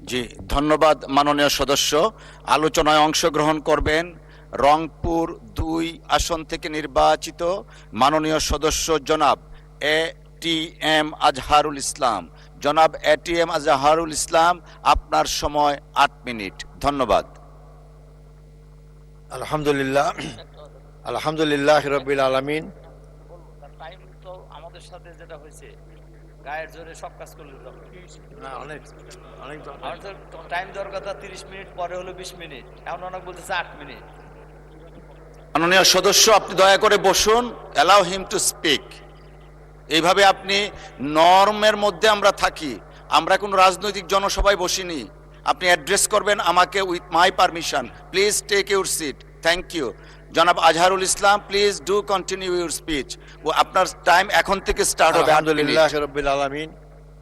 জি, ধন্যবাদ মাননীয় সদস্য। আলোচনায় অংশগ্রহণ করবেন রংপুর 2 আসন থেকে নির্বাচিত মাননীয় সদস্য জনাব ATM আজহারুল ইসলাম। জনাব ATM আজহারুল ইসলাম, আপনার সময় 8 মিনিট। ধন্যবাদ। আলহামদুলিল্লাহ রাব্বিল আলামিন। টাইম তো আমাদের সাথে যেটা হয়েছে, গায়ের জোরে সব কাজ করলে না, অনেক আমাদের টাইম দরকার 30 মিনিট, পরে হলো 20 মিনিট, এখন অনেক বলতেছে 8 মিনিট। মাননীয় সদস্য, আপনি দয়া করে বসুন। Allow him to speak. এইভাবে আপনি নর্মের মধ্যে আমরা থাকি, আমরা কোনো রাজনৈতিক জনসভায় বসিনি। আপনি অ্যাড্রেস করবেন আমাকে with my permission. Please take your seat. Thank you. জনাব Azharul Islam, please do continue your speech. ও আপনার টাইম এখন থেকে স্টার্ট হবে। আলহামদুলিল্লাহ রাব্বিল আলামিন,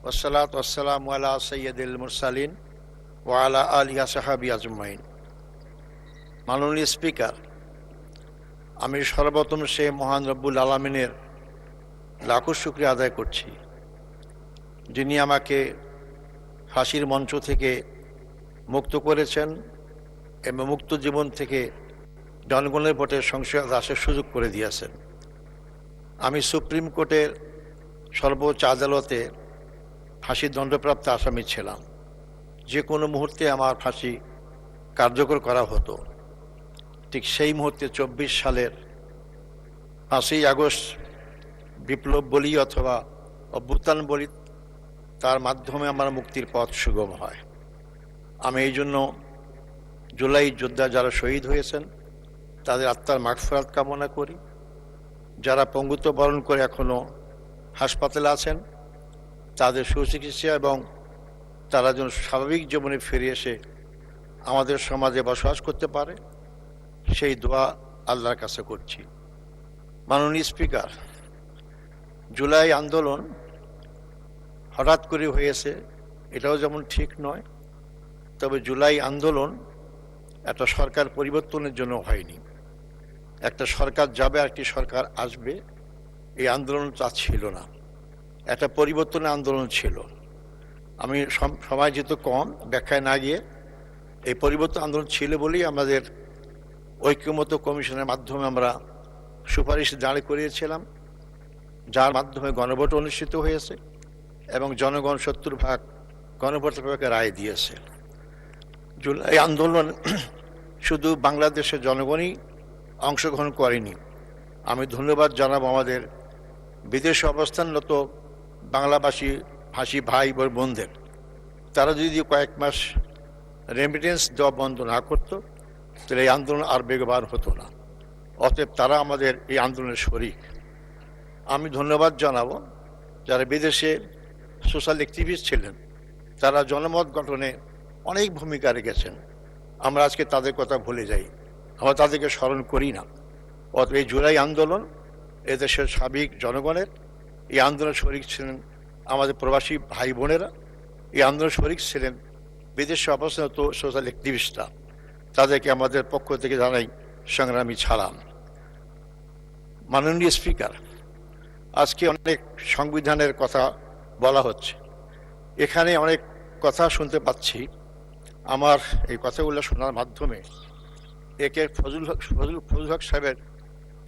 ওয়াসসালাতু ওয়াসসালামু আলা সাইয়্যিদিল মুরসালিন ওয়া আলা আলিহি ওয়া সাহবিহি আজমাইন। মাননীয় স্পিকার, আমি সর্বপ্রথম সে মহান রব্বুল আলামিনের লাখো শুকরিয়া আদায় করছি, যিনি আমাকে ফাঁসির মঞ্চ থেকে মুক্ত করেছেন এবং মুক্ত জীবন থেকে জনগণের ভোটে সংসদে আসার সুযোগ করে দিয়েছেন। আমি সুপ্রিম কোর্টের সর্বোচ্চ আদালতে ফাঁসির দণ্ডপ্রাপ্ত আসামি ছিলাম। যে কোনো মুহূর্তে আমার ফাঁসি কার্যকর করা হতো। ঠিক সেই মুহূর্তে 24 সালের 5ই আগস্ট বিপ্লব বলি অথবা অভ্যুত্থান বলি, তার মাধ্যমে আমার মুক্তির পথ সুগম হয়। আমি এই জন্য জুলাই যোদ্ধা যারা শহীদ হয়েছেন তাদের আত্মার মাগফিরাত কামনা করি যারা পঙ্গুত্ব বরণ করে এখনো হাসপাতালে আছেন তাদের সুচিকিৎসা এবং তারা যেন স্বাভাবিক জীবনে ফিরে এসে আমাদের সমাজে বসবাস করতে পারে সেই দোয়া আল্লাহর কাছে করছি। মাননীয় স্পিকার, জুলাই আন্দোলন হঠাৎ করে হয়েছে এটাও যেমন ঠিক নয়, তবে জুলাই আন্দোলন একটা সরকার পরিবর্তনের জন্য হয়নি। একটা সরকার যাবে আর একটি সরকার আসবে, এই আন্দোলন তা ছিল না, একটা পরিবর্তনের আন্দোলন ছিল। আমি সময় যেহেতু কম ব্যাখ্যায় না গিয়ে এই পরিবর্তন আন্দোলন ছিল বলেই আমাদের ঐক্যমত্য কমিশনের মাধ্যমে আমরা সুপারিশ দাঁড় করিয়েছিলাম, যার মাধ্যমে গণভোট অনুষ্ঠিত হয়েছে এবং জনগণ 70% গণভোটের রায় দিয়েছে। জুলাই আন্দোলন শুধু বাংলাদেশের জনগণই অংশগ্রহণ করেনি। আমি ধন্যবাদ জানাবো আমাদের বিদেশে অবস্থানরত ভাষী ভাই বোনদের। তারা যদি কয়েক মাস রেমিটেন্স দেওয়া বন্ধ না করত তাহলে এই আন্দোলন আর বেগবান হতো না। অতএব তারা আমাদের এই আন্দোলনের শরিক। আমি ধন্যবাদ জানাবো যারা বিদেশে সোশ্যাল অ্যাক্টিভিস্ট ছিলেন, তারা জনমত গঠনে অনেক ভূমিকা রেখেছেন। আমরা আজকে তাদের কথা ভুলে যাই, আমরা তাদেরকে স্মরণ করি না। অতএব এই জুলাই আন্দোলন এদেশের সাবেক জনগণের, এই আন্দোলনে শরিক ছিলেন আমাদের প্রবাসী ভাই বোনেরা, এই আন্দোলনে শরিক ছিলেন বিদেশে অবস্থানত সোশ্যাল অ্যাক্টিভিস্টরা। তাদেরকে আমাদের পক্ষ থেকে জানাই সংগ্রামী সালাম। মাননীয় স্পিকার, আজকে অনেক সংবিধানের কথা বলা হচ্ছে, এখানে অনেক কথা শুনতে পাচ্ছি। আমার এই কথাগুলো শোনার মাধ্যমে একে ফজল হক সাহেবের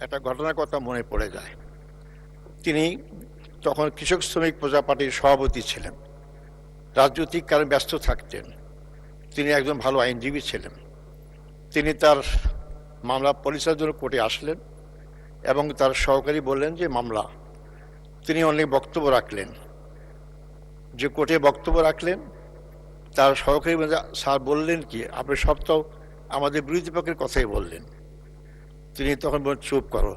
একটা ঘটনার কথা মনে পড়ে যায়। তিনি তখন কৃষক শ্রমিক প্রজা পার্টির সভাপতি ছিলেন, রাজনৈতিক কারণে ব্যস্ত থাকতেন। তিনি একজন ভালো আইনজীবী ছিলেন। তিনি তার মামলা পরিচালনার জন্য কোর্টে আসলেন এবং তার সহকারী বললেন যে মামলা। তিনি অনেক বক্তব্য রাখলেন, যে কোর্টে বক্তব্য রাখলেন। তার সহকারী স্যার বললেন কি, আপনি সব তো আমাদের বিরোধী পক্ষের কথাই বললেন। তিনি তখন বললেন চুপ করো।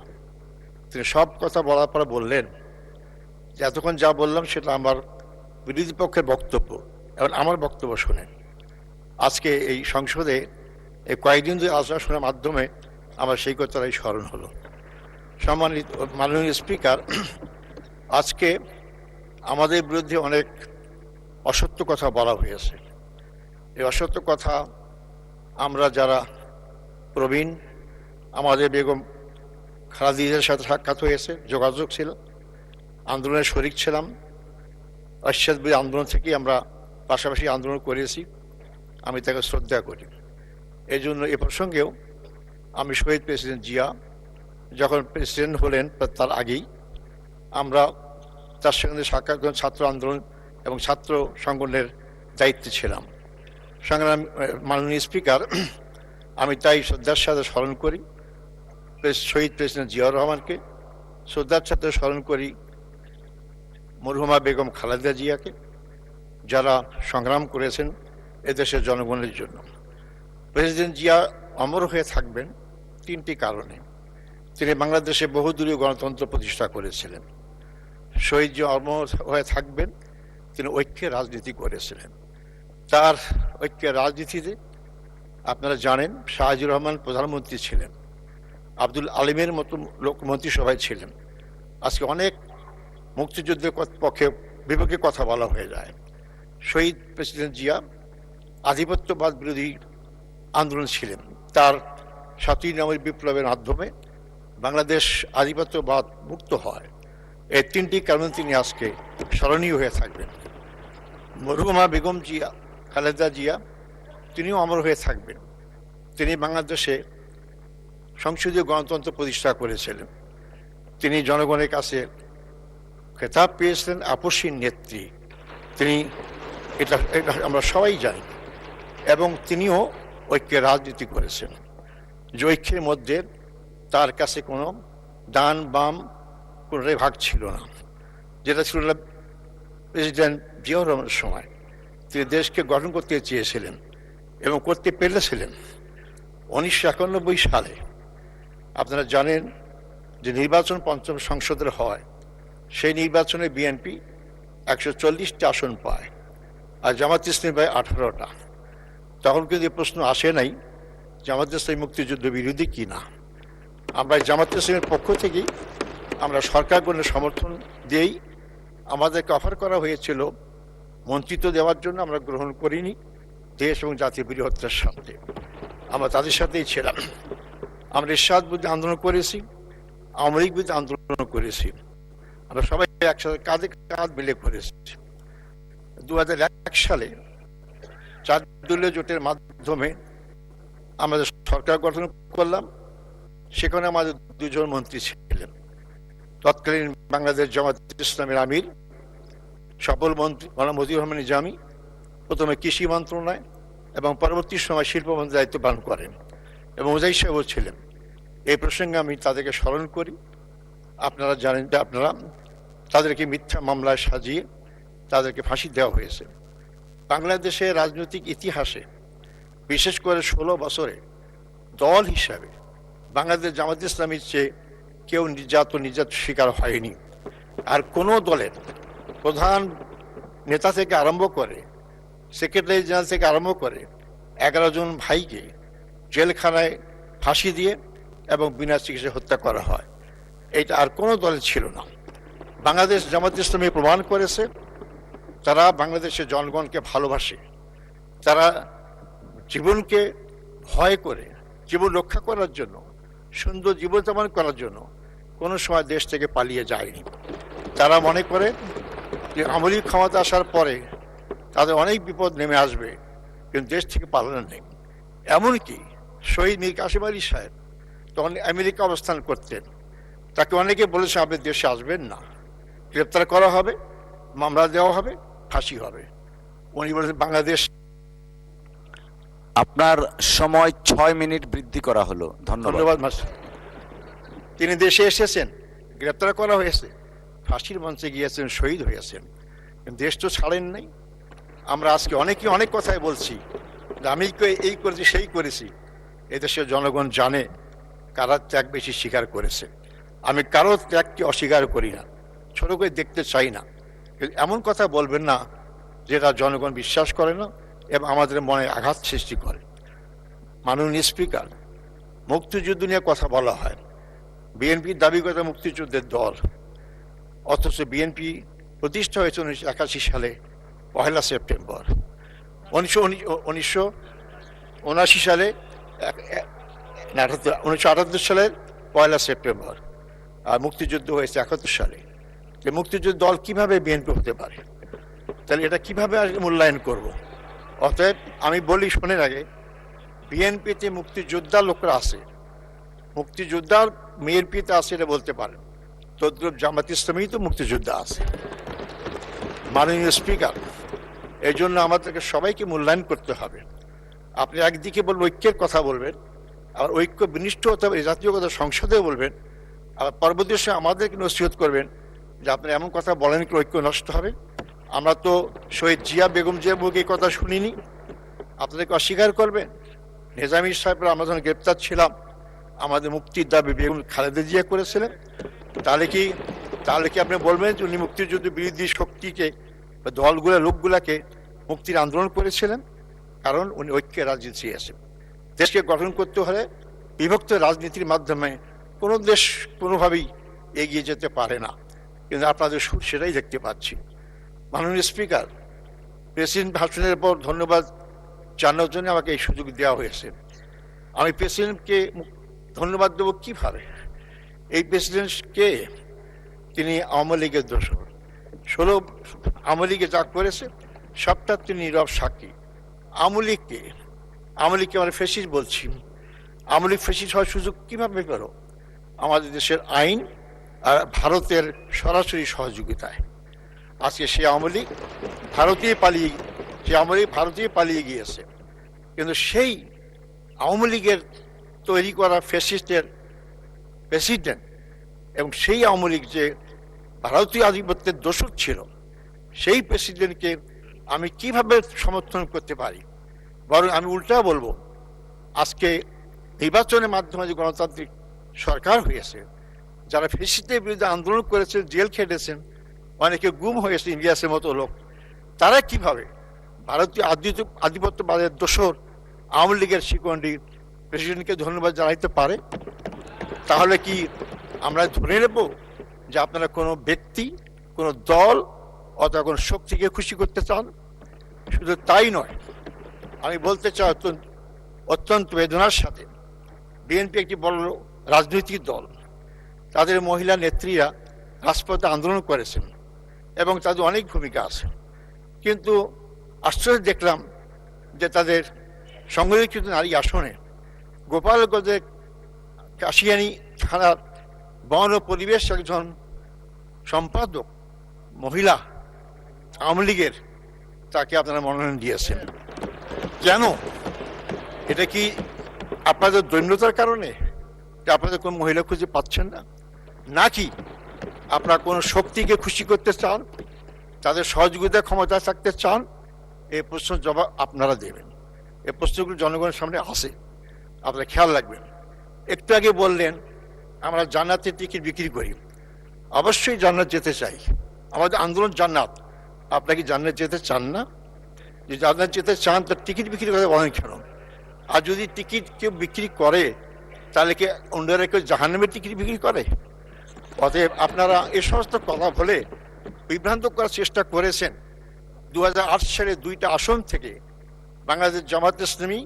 তিনি সব কথা বলার পর বললেন যে এতক্ষণ যা বললাম সেটা আমার বিরোধী পক্ষের বক্তব্য, এবং আমার বক্তব্য শোনেন। আজকে এই সংসদে এই কয়েকদিন ধরে আলোচনা শোনার মাধ্যমে আমার সেই কথাটাই স্মরণ হলো। সম্মানিত মাননীয় স্পিকার, আজকে আমাদের বিরুদ্ধে অনেক অসত্য কথা বলা হয়েছে। এই অসত্য কথা আমরা যারা প্রবীণ, আমাদের বেগম খালেদা জিয়ার সাথে সাক্ষাৎ হয়েছে, যোগাযোগ ছিল, আন্দোলনের শরিক ছিলাম। অশ্বাস বিরোধী আন্দোলন থেকেই আমরা পাশাপাশি আন্দোলন করেছি। আমি তাকে শ্রদ্ধা করি। এই জন্য এ প্রসঙ্গেও আমি শহীদ প্রেসিডেন্ট জিয়া যখন প্রেসিডেন্ট হলেন তার আগেই আমরা তার সঙ্গে সাক্ষাৎ ছাত্র আন্দোলন এবং ছাত্র সংগঠনের দায়িত্বে ছিলাম। সংগ্রাম মাননীয় স্পিকার, আমি তাই শ্রদ্ধার সাথে স্মরণ করি শহীদ প্রেসিডেন্ট জিয়াউর রহমানকে, শ্রদ্ধার সাথে স্মরণ করি মরহুমা বেগম খালেদা জিয়াকে, যারা সংগ্রাম করেছেন এদেশের জনগণের জন্য। প্রেসিডেন্ট জিয়া অমর হয়ে থাকবেন তিনটি কারণে। তিনি বাংলাদেশে বহুদলীয় গণতন্ত্র প্রতিষ্ঠা করেছিলেন। শহীদ জিয়া অমর হয়ে থাকবেন, তিনি ঐক্যের রাজনীতি করেছিলেন। তার ঐক্যের রাজনীতিতে আপনারা জানেন শাহজিউর রহমান প্রধানমন্ত্রী ছিলেন, আব্দুল আলিমের মতো লোক মন্ত্রিসভায় ছিলেন। আজকে অনেক মুক্তিযুদ্ধের পক্ষে বিপক্ষে কথা বলা হয়ে যায়। শহীদ প্রেসিডেন্ট জিয়া আধিপত্যবাদ বিরোধী আন্দোলন ছিলেন। তার ৭ই নভেম্বর বিপ্লবের মাধ্যমে বাংলাদেশ আধিপত্যবাদ মুক্ত হয়। এই তিনটি কারণে তিনি আজকে স্মরণীয় হয়ে থাকবেন। মরহুমা বেগম জিয়া খালেদা জিয়া তিনিও অমর হয়ে থাকবেন। তিনি বাংলাদেশে সংসদীয় গণতন্ত্র প্রতিষ্ঠা করেছিলেন। তিনি জনগণের কাছে খেতাব পেয়েছিলেন আপসীর নেত্রী। তিনি এটা আমরা সবাই জানি। এবং তিনিও ঐক্যের রাজনীতি করেছেন, যে ঐক্যের মধ্যে তার কাছে কোনো ডান বাম কোনোটাই ভাগ ছিল না, যেটা ছিল না প্রেসিডেন্ট জিয়াউর রহমানের সময়। তিনি দেশকে গঠন করতে চেয়েছিলেন এবং করতে পেরেছিলেন। 1991 সালে আপনারা জানেন যে নির্বাচন পঞ্চম সংসদের হয়, সেই নির্বাচনে বিএনপি 140টি আসন পায় আর জামাত ইসলামী পায় 18টা। তখন কিন্তু এই প্রশ্ন আসে নাই জামাত ইসলামী মুক্তিযুদ্ধ বিরোধী কি না। আমরা জামাত ইসলামের পক্ষ থেকেই আমরা সরকার গঠনের সমর্থন দিয়েই আমাদেরকে অফার করা হয়েছিল মন্ত্রিত্ব দেওয়ার জন্য, আমরা গ্রহণ করিনি। দেশ এবং জাতীয় বৃহত্তর সাথে আমরা তাদের সাথেই ছিলাম। আমরা এরশাদ বিরুদ্ধে আন্দোলন করেছি, আওয়ামী লীগ বিরুদ্ধে আন্দোলন করেছি, আমরা সবাই একসাথে কাঁধে কাঁধ মিলে করেছি। 2001 সালে 4 দলীয় জোটের মাধ্যমে আমাদের সরকার গঠন করলাম। সেখানে আমাদের 2 জন মন্ত্রী ছিলেন, তৎকালীন বাংলাদেশ জামাত ইসলামের আমির সফল মন্ত্রী মৌলানা মজিবুর রহমান নিজামী, প্রথমে কৃষি মন্ত্রণালয় এবং পরবর্তী সময় শিল্প মন্ত্রীর দায়িত্ব পালন করেন, এবং ওজাই সাহেবও ছিলেন। এই প্রসঙ্গে আমি তাদেরকে স্মরণ করি। আপনারা জানেন যে আপনারা তাদেরকে মিথ্যা মামলায় সাজিয়ে তাদেরকে ফাঁসি দেওয়া হয়েছে। বাংলাদেশের রাজনৈতিক ইতিহাসে বিশেষ করে 16 বছরে দল হিসাবে বাংলাদেশ জামাত ইসলামীর চেয়ে কেউ নির্যাতন শিকার হয়নি। আর কোনো দলের প্রধান নেতা থেকে আরম্ভ করে সেক্রেটারি জেনারেল থেকে আরম্ভ করে 11 জন ভাইকে জেলখানায় ফাঁসি দিয়ে এবং বিনা চিকিৎসায় হত্যা করা হয়। এটা আর কোনো দলের ছিল না। বাংলাদেশ জামাত ইসলামী প্রমাণ করেছে তারা বাংলাদেশের জনগণকে ভালোবাসে, তারা জীবনকে ভয় করে জীবন রক্ষা করার জন্য, সুন্দর জীবনযাপন করার জন্য কোনো সময় দেশ থেকে পালিয়ে যায়নি। তারা মনে করে যে আমলি ক্ষমতা আসার পরে তাদের অনেক বিপদ নেমে আসবে, কিন্তু দেশ থেকে পালানো নেই। এমনকি শহীদ মীর কাসেম আলী সাহেব তখন আমেরিকা অবস্থান করতেন, তাকে অনেকে বলেছে আপনি দেশে আসবেন না, গ্রেপ্তার করা হবে, মামলা দেওয়া হবে, ফাঁসি হবে। উনি বলেছেন বাংলাদেশ। আপনার সময় 6 মিনিট বৃদ্ধি করা হলো। ধন্যবাদ মাস্টার। তিনি দেশে এসেছেন, গ্রেপ্তার করা হয়েছে, ফাঁসির মঞ্চে গিয়েছেন, শহীদ হয়েছেন, দেশ তো ছাড়েন নাই। আমরা আজকে অনেকে অনেক কথাই বলছি যে আমি এই করেছি সেই করেছি। এদেশের জনগণ জানে কারা ত্যাগ বেশি স্বীকার করেছে। আমি কারো ত্যাগকে অস্বীকার করি না, ছোট করে দেখতে চাই না, কিন্তু এমন কথা বলবেন না যেটা জনগণ বিশ্বাস করে না এবং আমাদের মনে আঘাত সৃষ্টি করে। মাননীয় স্পিকার, মুক্তিযুদ্ধ নিয়ে কথা বলা হয়, বিএনপির দাবি করে মুক্তিযুদ্ধের দল, অথচ বিএনপি প্রতিষ্ঠা হয়েছে 1981 সালে 1 সেপ্টেম্বর। 1979 সালে 1978 সালের 1 সেপ্টেম্বর, আর মুক্তিযুদ্ধ হয়েছে 71 সালে। মুক্তিযুদ্ধ দল কিভাবে বিএনপি হতে পারে? তাহলে এটা কিভাবে মূল্যায়ন করব? অতএব আমি বলি, শোনেন আগে, বিএনপিতে মুক্তিযোদ্ধার লোকরা আছে, মুক্তিযোদ্ধার বিএনপিতে আছে এটা বলতে পারেন, তদ্রুপ জামাত ইসলামী তো মুক্তিযোদ্ধা আছে। মাননীয় স্পিকার, এই জন্য আমাদেরকে সবাইকে মূল্যায়ন করতে হবে। আপনি একদিকে বলবেন ঐক্যের কথা বলবেন, আবার ঐক্য বিনিষ্ট হতে হবে জাতীয় কথা সংসদে বলবেন, আবার পরবর্তী সময় আমাদেরকে নসিহত করবেন যে আপনি এমন কথা বলেন কি ঐক্য নষ্ট হবে। আমরা তো শহীদ জিয়া বেগম জিয়া মুখে এই কথা শুনিনি, আপনাদেরকে অস্বীকার করবেন? নিজামী সাহেবরা আমরা যখন গ্রেপ্তার ছিলাম আমাদের মুক্তির দাবি বেগম খালেদা জিয়া করেছিলেন। তাহলে কি আপনি বলবেন যে উনি মুক্তিযুদ্ধ বিরোধী শক্তিকে বা দলগুলা লোকগুলাকে মুক্তির আন্দোলন করেছিলেন? কারণ উনি ঐক্যের রাজনীতি চেয়েছেন। দেশকে গঠন করতে হলে বিভক্ত রাজনীতির মাধ্যমে কোনো দেশ কোনোভাবেই এগিয়ে যেতে পারে না, কিন্তু আপনাদের সুর সেটাই দেখতে পাচ্ছি। মাননীয় স্পিকার, প্রেসিডেন্ট ভাষণের পর ধন্যবাদ জানানোর জন্য আমাকে এই সুযোগ দেওয়া হয়েছে। আমি প্রেসিডেন্টকে ধন্যবাদ দেবো কিভাবে? এই প্রেসিডেন্টকে, তিনি আওয়ামী লীগের দোসর, 16 আওয়ামী লীগে যা করেছে সবটা তিনি নীরব সাক্ষী। আওয়ামী লীগকে আমরা ফ্যাসিস্ট বলছি, আওয়ামী লীগ ফ্যাসিস্ট হওয়ার সুযোগ কিভাবে পেল? আমাদের দেশের আইন আর ভারতের সরাসরি সহযোগিতায়। আজকে সে আওয়ামী লীগ ভারতীয় পালিয়ে গিয়েছে, কিন্তু সেই আওয়ামী লীগের তৈরি করা ফ্যাসিস্টের প্রেসিডেন্ট এবং সেই আওয়ামী লীগ যে ভারতীয় আধিপত্যের দোষর ছিল, সেই প্রেসিডেন্টকে আমি কিভাবে সমর্থন করতে পারি? বরং আমি উল্টা বলবো, আজকে নির্বাচনের মাধ্যমে যে গণতান্ত্রিক সরকার হয়েছে, যারা ফ্যাসিস্টের বিরুদ্ধে আন্দোলন করেছেন, জেল খেটেছেন, অনেকে গুম হয়েছে, ইলিয়াসের মতো লোক, তারা কিভাবে ভারতীয় আধিপত্যবাদের দোসর আওয়ামী লীগের শিকন্ডি প্রেসিডেন্টকে ধন্যবাদ জানাইতে পারে? তাহলে কি আমরা ধরে নেব যে আপনারা কোনো ব্যক্তি, কোনো দল অথবা কোনো শক্তিকে খুশি করতে চান? শুধু তাই নয়, আমি বলতে চাই অত্যন্ত বেদনার সাথে, বিএনপি একটি বড় রাজনৈতিক দল, তাদের মহিলা নেত্রীরা রাজপথে আন্দোলন করেছেন এবং তাদের অনেক ভূমিকা আছে, কিন্তু আশ্চর্য দেখলাম যে তাদের সংরক্ষিত নারী আসনে গোপালগঞ্জের কাশিয়ানী থানার বন ও পরিবেশ একজন সম্পাদক মহিলা আওয়ামী লীগের, তাকে আপনারা মনোনয়ন দিয়েছেন কেন? এটা কি আপনাদের দৈন্যতার কারণে যে আপনাদের কোনো মহিলা খুঁজে পাচ্ছেন না, নাকি আপনারা কোনো শক্তিকে খুশি করতে চান, তাদের সহযোগিতা ক্ষমতা থাকতে চান? এই প্রশ্নের জবাব আপনারা দেবেন। এই প্রশ্নগুলো জনগণের সামনে আসে, আপনারা খেয়াল রাখবেন। একটু আগে বললেন আমরা জান্নাতের টিকিট বিক্রি করি। অবশ্যই জান্নাত যেতে চাই, আমাদের আন্দোলন জান্নাত। আপনারা কি জান্নাত যেতে চান না? যে জান্নাত যেতে চান তার টিকিট বিক্রি করে বলেন কেন? আর যদি টিকিট কেউ বিক্রি করে তাহলে কি অন্যরা কেউ জাহান্নামের টিকিট বিক্রি করে? অতএব আপনারা এ সমস্ত কথা বলে বিভ্রান্ত করার চেষ্টা করেছেন। 2008 সালে 2টা আসন থেকে বাংলাদেশ জামাত ইসলামী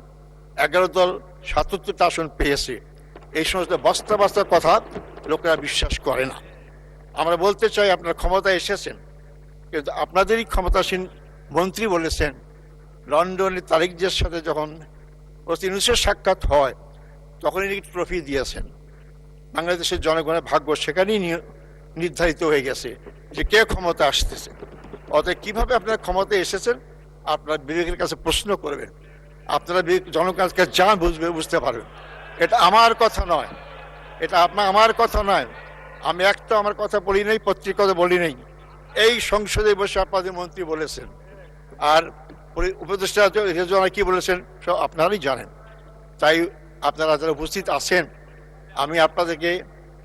11 দল 77টা আসন পেয়েছে। এই সমস্ত বস্তা বস্তা কথা লোকেরা বিশ্বাস করে না। আমরা বলতে চাই আপনারা ক্ষমতায় এসেছেন, কিন্তু আপনাদেরই ক্ষমতাসীন মন্ত্রী বলেছেন লন্ডনে তারেক জিয়ার সাথে যখন ইউনূসের সাক্ষাৎ হয় তখনই নাকি ট্রফি দিয়েছেন। বাংলাদেশের জনগণের ভাগ্য সেখানেই নির্ধারিত হয়ে গেছে যে কে ক্ষমতা আসতেছে। অতএব কিভাবে আপনারা ক্ষমতায় এসেছেন আপনারা বিবেকের কাছে প্রশ্ন করবেন, আপনারা জনগণের কাছে যা বুঝতে পারবেন। এটা আমার কথা নয়, এটা আমার কথা নয়। আমি একটা আমার কথা বলি নাই, পত্রিকাতে বলি নাই, এই সংসদে বসে আপনাদের মন্ত্রী বলেছেন। আর উপদেষ্টা রেজওয়ানা কি বলেছেন সব আপনারাই জানেন। তাই আপনারা যারা উপস্থিত আছেন, আমি আপনাদেরকে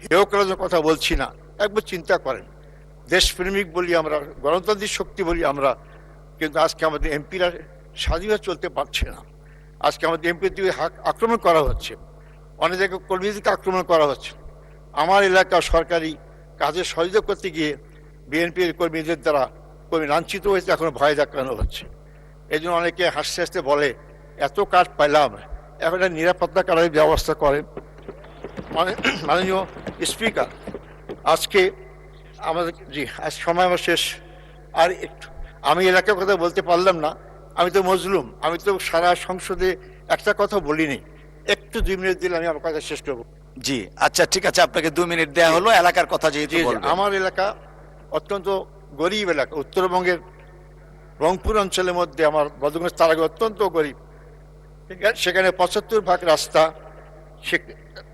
হেয় করার জন্য কথা বলছি না। একবার চিন্তা করেন, দেশপ্রেমিক বলি আমরা, গণতান্ত্রিক শক্তি বলি আমরা, কিন্তু আজকে আমাদের এমপিরা স্বাধীনভাবে চলতে পারছে না। আজকে আমাদের এমপির দিকে আক্রমণ করা হচ্ছে, অনেক জায়গায় কর্মীদেরকে আক্রমণ করা হচ্ছে। আমার এলাকা সরকারি কাজে সহযোগিতা করতে গিয়ে বিএনপির কর্মীদের দ্বারা কর্মী লাঞ্ছিত হয়েছে, এখন ভয় দেখানো হচ্ছে। এই জন্য অনেকে হাসতে হাসতে বলে এত কাজ পাইলাম, এখন নিরাপত্তা কারণের ব্যবস্থা করেন। মাননীয় স্পিকার, আজকে আমাদের আজ সময় আমার শেষ। আর একটু আমি এলাকার কথা বলতে পারলাম না, আমি তো মজলুম, আমি তো সারা সংসদে একটা কথা বলিনি। একটু 2 মিনিট দিলে আমি আমার কথা শেষ করবো। জি আচ্ছা, ঠিক আছে, আপনাকে 2 মিনিট দেওয়া হলো। এলাকার কথা যেহেতু বলবেন। আমার এলাকা অত্যন্ত গরিব এলাকা, উত্তরবঙ্গের রংপুর অঞ্চলের মধ্যে আমার বদরগঞ্জ তারাগঞ্জ অত্যন্ত গরিব। সেখানে 75% রাস্তা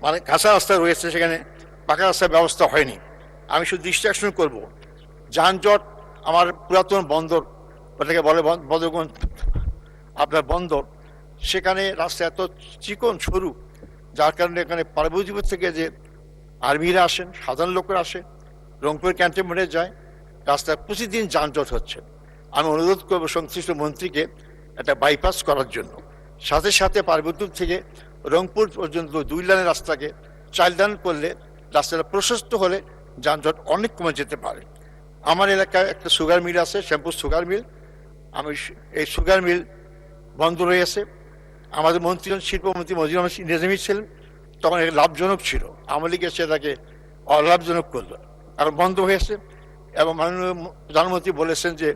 মানে কাঁচা রাস্তা রয়েছে, সেখানে পাকা রাস্তার ব্যবস্থা হয়নি। আমি শুধু দৃষ্টি আকর্ষণ করবো, যানজট। আমার পুরাতন বন্দর, ওটাকে বলে বদরগঞ্জ আপনার বন্দর, সেখানে রাস্তা এত চিকন সরু, যার কারণে এখানে পার্বতীপুর থেকে যে আর্মিরা আসেন, সাধারণ লোকরা আসে, রংপুর ক্যান্টনমেন্টে যায়, রাস্তায় প্রতিদিন যানজট হচ্ছে। আমি অনুরোধ করবো সংশ্লিষ্ট মন্ত্রীকে একটা বাইপাস করার জন্য। সাথে সাথে পার্বতীপুর থেকে রংপুর পর্যন্ত 2 লেনের রাস্তাকে 4 লেন করলে রাস্তাটা প্রশস্ত হলে যানজট অনেক কমে যেতে পারে। আমার এলাকায় একটা সুগার মিল আছে, শ্যামপুর সুগার মিল। আমি এই সুগার মিল বন্ধ রয়েছে। আমাদের মন্ত্রী শিল্পমন্ত্রী মজিদুর রহমান নিজামী ছিলেন, তখন এটা লাভজনক ছিল। আওয়ামী লীগ এসে তাকে অলাভজনক করলো, এখন বন্ধ হয়েছে। এবং মাননীয় প্রধানমন্ত্রী বলেছেন যে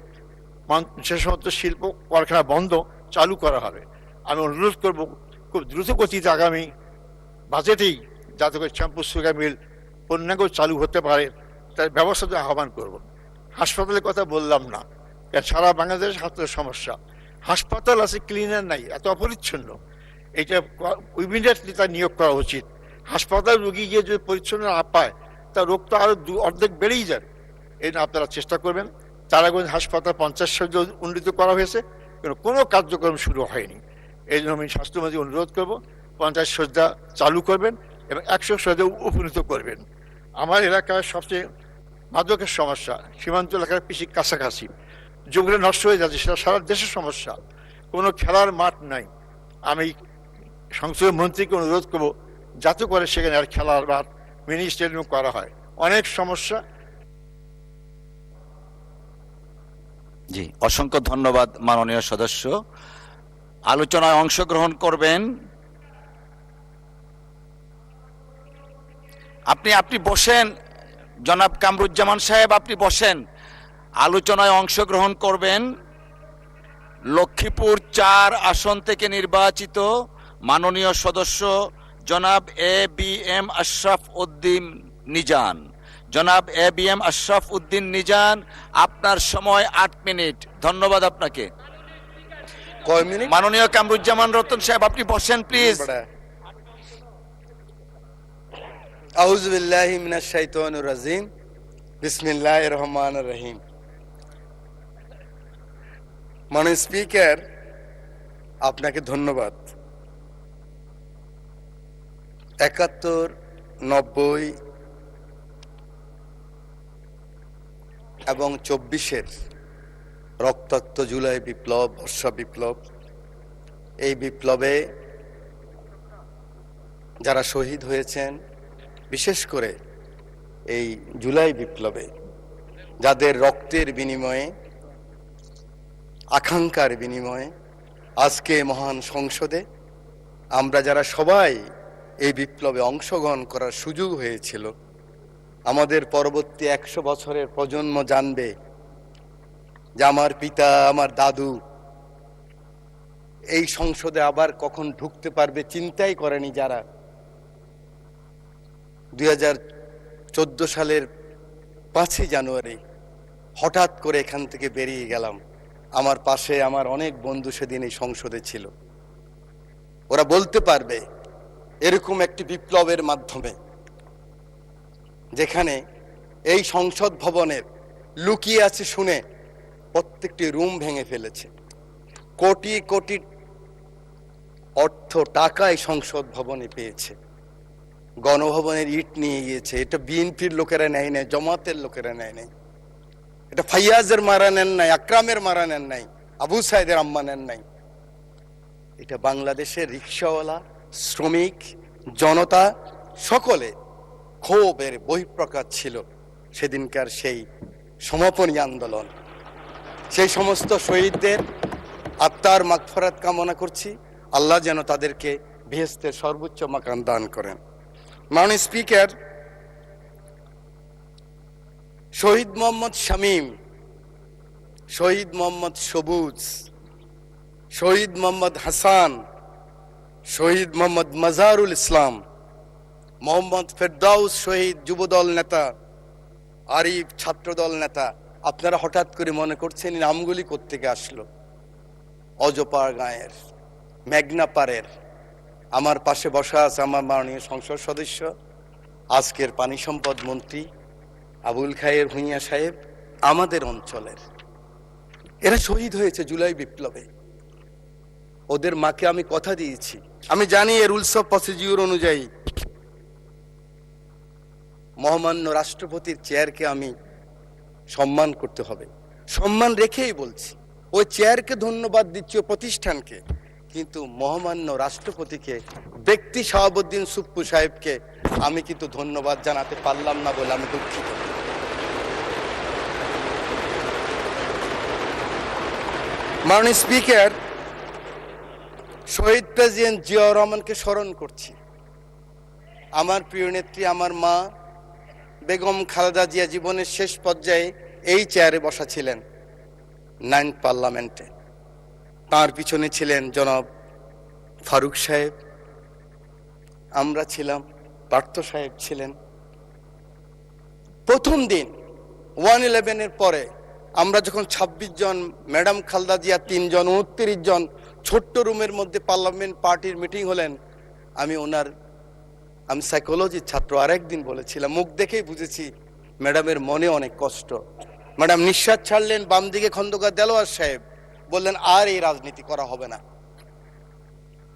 সে সমস্ত শিল্প কারখানা বন্ধ চালু করা হবে। আমি অনুরোধ করব খুব দ্রুত গতিতে আগামী বাজেটেই যাতে করে শ্যামপুর সুগার মিল পূর্ণাঙ্গ চালু হতে পারে তার ব্যবস্থা আহ্বান করব। হাসপাতালের কথা বললাম না, সারা বাংলাদেশ হাসপাতালের সমস্যা। হাসপাতাল আছে, ক্লিনার নাই, এত অপরিচ্ছন্ন। এটা ইমিডিয়েটলি তার নিয়োগ করা উচিত। হাসপাতাল রোগী গিয়ে যদি পরিচ্ছন্ন না পায় তার রোগ তো আরো অর্ধেক বেড়েই যাবে। এই জন্য আপনারা চেষ্টা করবেন। তারাগঞ্জ হাসপাতাল 50 শয্যা উন্নীত করা হয়েছে, কিন্তু কোনো কার্যক্রম শুরু হয়নি। এই জন্য আমি স্বাস্থ্যমন্ত্রী অনুরোধ করবো 50 শয্যা চালু করবেন এবং 100 শয্যা উপনীত করবেন। আমার এলাকায় সবচেয়ে মাদকের সমস্যা, সীমান্ত এলাকার বেশি কাছাকাছি, যেগুলো নষ্ট হয়ে যাচ্ছে, সেটা সারা দেশের সমস্যা। কোনো খেলার মাঠ নাই। আমি সংসদীয় মন্ত্রীকে অনুরোধ করবো যাতে করে সেখানে আর খেলার মাঠ, মিনি স্টেডিয়াম করা হয়। অনেক সমস্যা। জি, অসংখ্য ধন্যবাদ মাননীয় সদস্য। আলোচনায় অংশগ্রহণ করবেন আপনি বসেন জনাব কামরুজ্জামান সাহেব, আপনি বসেন। আলোচনায় অংশগ্রহণ করবেন লক্ষ্মীপুর 4 আসন থেকে নির্বাচিত মাননীয় সদস্য জনাব ABM আশরাফ উদ্দিন নিজান। জনাব ABM আশরাফ উদ্দিন নিজান, আপনার সময় 8 মিনিট। ধন্যবাদ আপনাকে। কয় মিনিট? মাননীয় কামরুজ্জামান রতন সাহেব, আপনি বসেন প্লিজ। আউযু বিল্লাহি মিনাশ শাইতানির রাজিম। বিসমিল্লাহির রহমানির রহিম। মাননীয় স্পিকার, আপনাকে ধন্যবাদ। 71, 90 এবং 24-এর রক্তাক্ত জুলাই বিপ্লব, বর্ষা বিপ্লব, এই বিপ্লবে যারা শহীদ হয়েছেন, বিশেষ করে এই জুলাই বিপ্লবে যাদের রক্তের বিনিময়ে, আকাঙ্ক্ষার বিনিময়ে আজকে মহান সংসদে আমরা যারা সবাই এই বিপ্লবে অংশগ্রহণ করার সুযোগ হয়েছিল, আমাদের পরবর্তী 100 বছরের প্রজন্ম জানবে যে আমার পিতা, আমার দাদু এই সংসদে আবার কখন ঢুকতে পারবে চিন্তাই করেনি যারা। 2014 সালের 5ই জানুয়ারি হঠাৎ করে এখান থেকে বেরিয়ে গেলাম। আমার পাশে আমার অনেক বন্ধু সেদিন এই সংসদে ছিল। ওরা বলতে পারবে এরকম একটি বিপ্লবের মাধ্যমে, যেখানে এই সংসদ ভবনের লুকিয়ে আছে শুনে প্রত্যেকটি রুম ভেঙে ফেলেছে। কোটি কোটি অর্থ টাকা এই সংসদ ভবনে পেয়েছে। গণভবনের ইট নিয়ে গিয়েছে। এটা বিএনপির লোকেরা নেয় নাই, জামাতের লোকেরা নেয় নাই। এটা ফাইয়াজের মারা নেন নাই, আকরামের মারা নেন নাই, আবু সাইদের আম্মা নেন নাই। এটা বাংলাদেশের রিকশাওয়ালা, শ্রমিক, জনতা সকলে ক্ষোভের বহিঃপ্রকাশ ছিল সেদিনকার সেই সমাপনী আন্দোলন। সেই সমস্ত শহীদদের আত্মার মাগফিরাত কামনা করছি। আল্লাহ যেন তাদেরকে বেহেশতের সর্বোচ্চ মাকাম দান করেন। মাননীয় স্পিকার, শহীদ মোহাম্মদ শামীম, শহীদ মোহাম্মদ সবুজ, শহীদ মোহাম্মদ হাসান, শহীদ মোহাম্মদ মাজারুল ইসলাম, মোহাম্মদ ফেরদাউস শহীদ যুবদল নেতা, আরিফ ছাত্রদল নেতা, আপনারা হঠাৎ করে মনে করছেন এই নামগুলি কোত্থেকে আসলো? অজপাড় গাঁয়ের, মেঘনাপাড়ের। আমার পাশে বসা আছে আমার মাননীয় সংসদ সদস্য, আজকের পানি সম্পদ মন্ত্রী আবুল খায়ের ভূঁইয়া সাহেব, আমাদের অঞ্চলের। এরা শহীদ হয়েছে জুলাই বিপ্লবে। ওদের মাকে আমি কথা দিয়েছি, আমি জানি এর রুলস অফ প্রসিডিউর অনুযায়ী মহামান্য রাষ্ট্রপতির চেয়ারকে আমি সম্মান করতে হবে। সম্মান রেখেই বলছি, ওই চেয়ারকে ধন্যবাদ দিচ্ছি, ওই প্রতিষ্ঠানকে, কিন্তু মহামান্য রাষ্ট্রপতিকে, ব্যক্তি শাহাবুদ্দিন সুপ্পু সাহেবকে আমি কিন্তু ধন্যবাদ জানাতে পারলাম না বলে আমি দুঃখিত। মাননীয় স্পিকার, শহীদ প্রেসিডেন্ট জিয়াউর রহমানকে স্মরণ করছি। আমার প্রিয় নেত্রী, আমার মা বেগম খালেদা জিয়া জীবনের শেষ পর্যায়ে এই চেয়ারে বসা ছিলেন 9th পার্লামেন্টে। তার পিছনে ছিলেন জনাব ফারুক সাহেব, আমরা ছিলাম, পার্থ সাহেব ছিলেন। প্রথম দিন 1/11-এর পরে আমরা যখন 26 জন, ম্যাডাম খালেদা জিয়া 3 জন, 29 জন ছোট্ট রুমের মধ্যে পার্লামেন্ট পার্টির মিটিং হলেন, আমি সাইকোলজির ছাত্র, আরেকদিন বলেছিলাম, মুখ দেখেই বুঝেছি ম্যাডামের মনে অনেক কষ্ট। ম্যাডাম নিঃশ্বাস ছাড়লেন, বাম দিকে খন্দকার দেলোয়ার সাহেব বললেন আর এই রাজনীতি করা হবে না,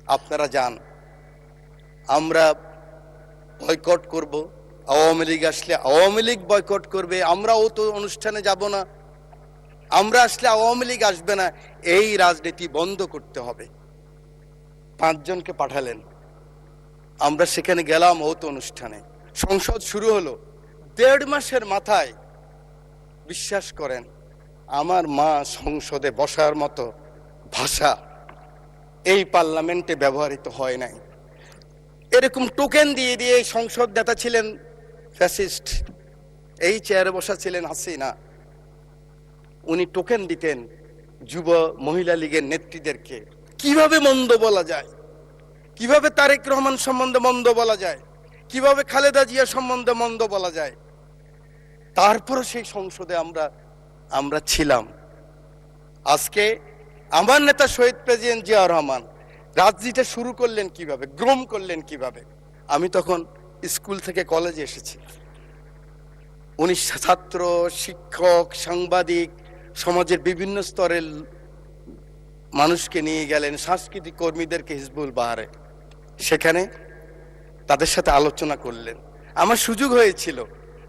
আপনারা যান, আমরা বয়কট করব, আওয়ামী লীগ আসলে আওয়ামী লীগ বয়কট করবে, আমরাও তো অনুষ্ঠানে যাব না, আমরা আসলে আওয়ামী লীগ আসবে না, এই রাজনীতি বন্ধ করতে হবে। 5 জনকে পাঠালেন, আমরা সেখানে গেলাম ও তো অনুষ্ঠানে। সংসদ শুরু হলো, 1.5 মাসের মাথায় বিশ্বাস করেন আমার মা সংসদে বসার মতো ভাষা এই পার্লামেন্টে ব্যবহৃত হয় নাই। এরকম টোকেন দিয়ে দিয়ে এই সংসদ নেতা ছিলেন ফ্যাসিস্ট, এই চেয়ারে বসা ছিলেন হাসিনা। উনি টোকেন দিতেন যুব মহিলা লীগের নেত্রীদেরকে, কিভাবে মন্দ বলা যায়, কিভাবে তারেক রহমান সম্বন্ধে মন্দ বলা যায়, কিভাবে খালেদা জিয়া সম্বন্ধে মন্দ বলা যায়। তারপরে সেই সংসদে আমরা ছিলাম। আজকে আমার নেতা শহীদ প্রেসিডেন্ট জিয়াউর রহমান রাজনীতিটা শুরু করলেন কিভাবে, গ্রোম করলেন কিভাবে। আমি তখন স্কুল থেকে কলেজে এসেছি। উনি ছাত্র, শিক্ষক, সাংবাদিক, সমাজের বিভিন্ন স্তরের মানুষকে নিয়ে গেলেন, সাংস্কৃতিক কর্মীদেরকে হিজবুল বাহারে, সেখানে তাদের সাথে আলোচনা করলেন। আমার সুযোগ হয়েছিল,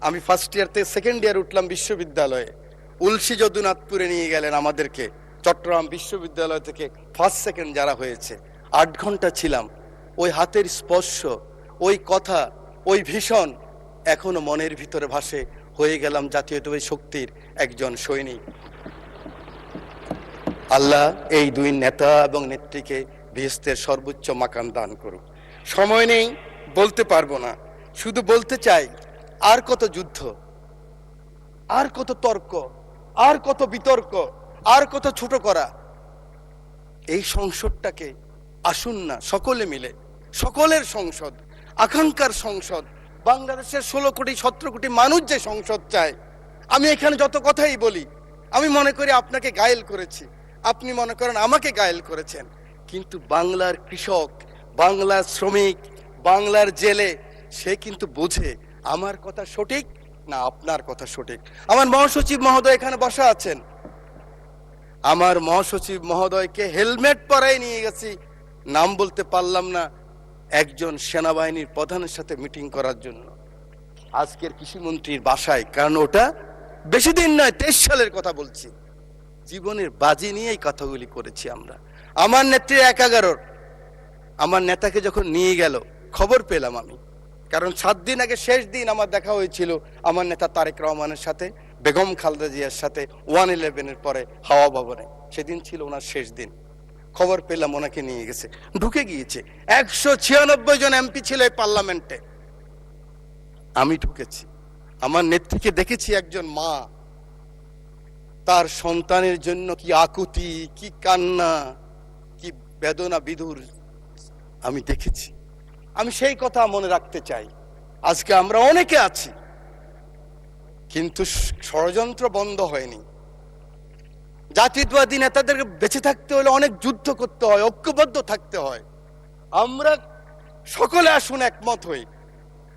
আমি ফার্স্ট ইয়ার থেকে সেকেন্ড ইয়ার উঠলাম বিশ্ববিদ্যালয়ে। উলসি যদুনাথপুরে নিয়ে গেলেন আমাদেরকে, চট্টগ্রাম বিশ্ববিদ্যালয় থেকে ফার্স্ট সেকেন্ড যারা হয়েছে। 8 ঘন্টা ছিলাম। ওই হাতের স্পর্শ, ওই কথা, ওই ভীষণ এখনো মনের ভিতরে ভাসে। হয়ে গেলাম জাতীয়তাবাদী শক্তির একজন সৈনিক। আল্লাহ এই 2 নেতা এবং নেত্রীকে বেহেশতের সর্বোচ্চ মাকাম দান করুক। সময় নেই, বলতে পারবো না, শুধু বলতে চাই আর কত যুদ্ধ, আর কত তর্ক, আর কত বিতর্ক, আর কত ছোট করা। এই সংসদটাকে আসুন না সকলে মিলে, সকলের সংসদ, আকাঙ্ক্ষার সংসদ, বাংলাদেশের 16 কোটি 17 কোটি মানুষ যে সংসদ চায়। আমি এখানে যত কথাই বলি, আমি মনে করি আপনাকে ঘায়েল করেছি, আপনি মনে করেন আমাকে ঘায়েল করেছেন, কিন্তু বাংলার কৃষক, বাংলার শ্রমিক, বাংলার জেলে সে কিন্তু বোঝে আমার কথা সঠিক না আপনার কথা সঠিক। আমার মহাসচিব মহোদয় এখানে বসা আছেন, আমার মহাসচিব মহোদয়কে হেলমেট পরাই নিয়ে গেছি, নাম বলতে পারলাম না, একজন সেনাবাহিনীর প্রধানের সাথে মিটিং করার জন্য আজকের কৃষিমন্ত্রীর বাসায়। কারণ ওটা বেশি দিন নয়, 23 সালের কথা বলছি। জীবনের বাজি নিয়ে এই কথাগুলি করেছি আমরা। আমার নেত্রী 11 আমার নেতাকে যখন নিয়ে গেল খবর পেলাম আমি, কারণ 7 দিন আগে শেষ দিন আমার দেখা হয়েছিল আমার নেতা তারেক রহমানের সাথে, বেগম খালেদা জিয়ার সাথে 111-এর পরে হাওয়া ভবনে। সেদিন ছিল ওনার শেষ দিন। খবর পেলাম ওনাকে নিয়ে গেছে, ঢুকে গিয়েছে। 196 জন এমপি ছিল এই পার্লামেন্টে। আমি ঢুকেছি, আমার নেত্রীকে দেখেছি একজন মা, তার সন্তানের জন্য কি আকুতি, কি কান্না, কি বেদনা বিধুর আমি দেখেছি। আমি সেই কথা মনে রাখতে চাই। আজকে আমরা অনেকে আছি, কিন্তু ষড়যন্ত্র বন্ধ হয়নি। জাতীয়তাবাদী নেতাদেরকে বেঁচে থাকতে হলে অনেক যুদ্ধ করতে হয়, ঐক্যবদ্ধ থাকতে হয়। আমরা সকলে আসুন একমত হই।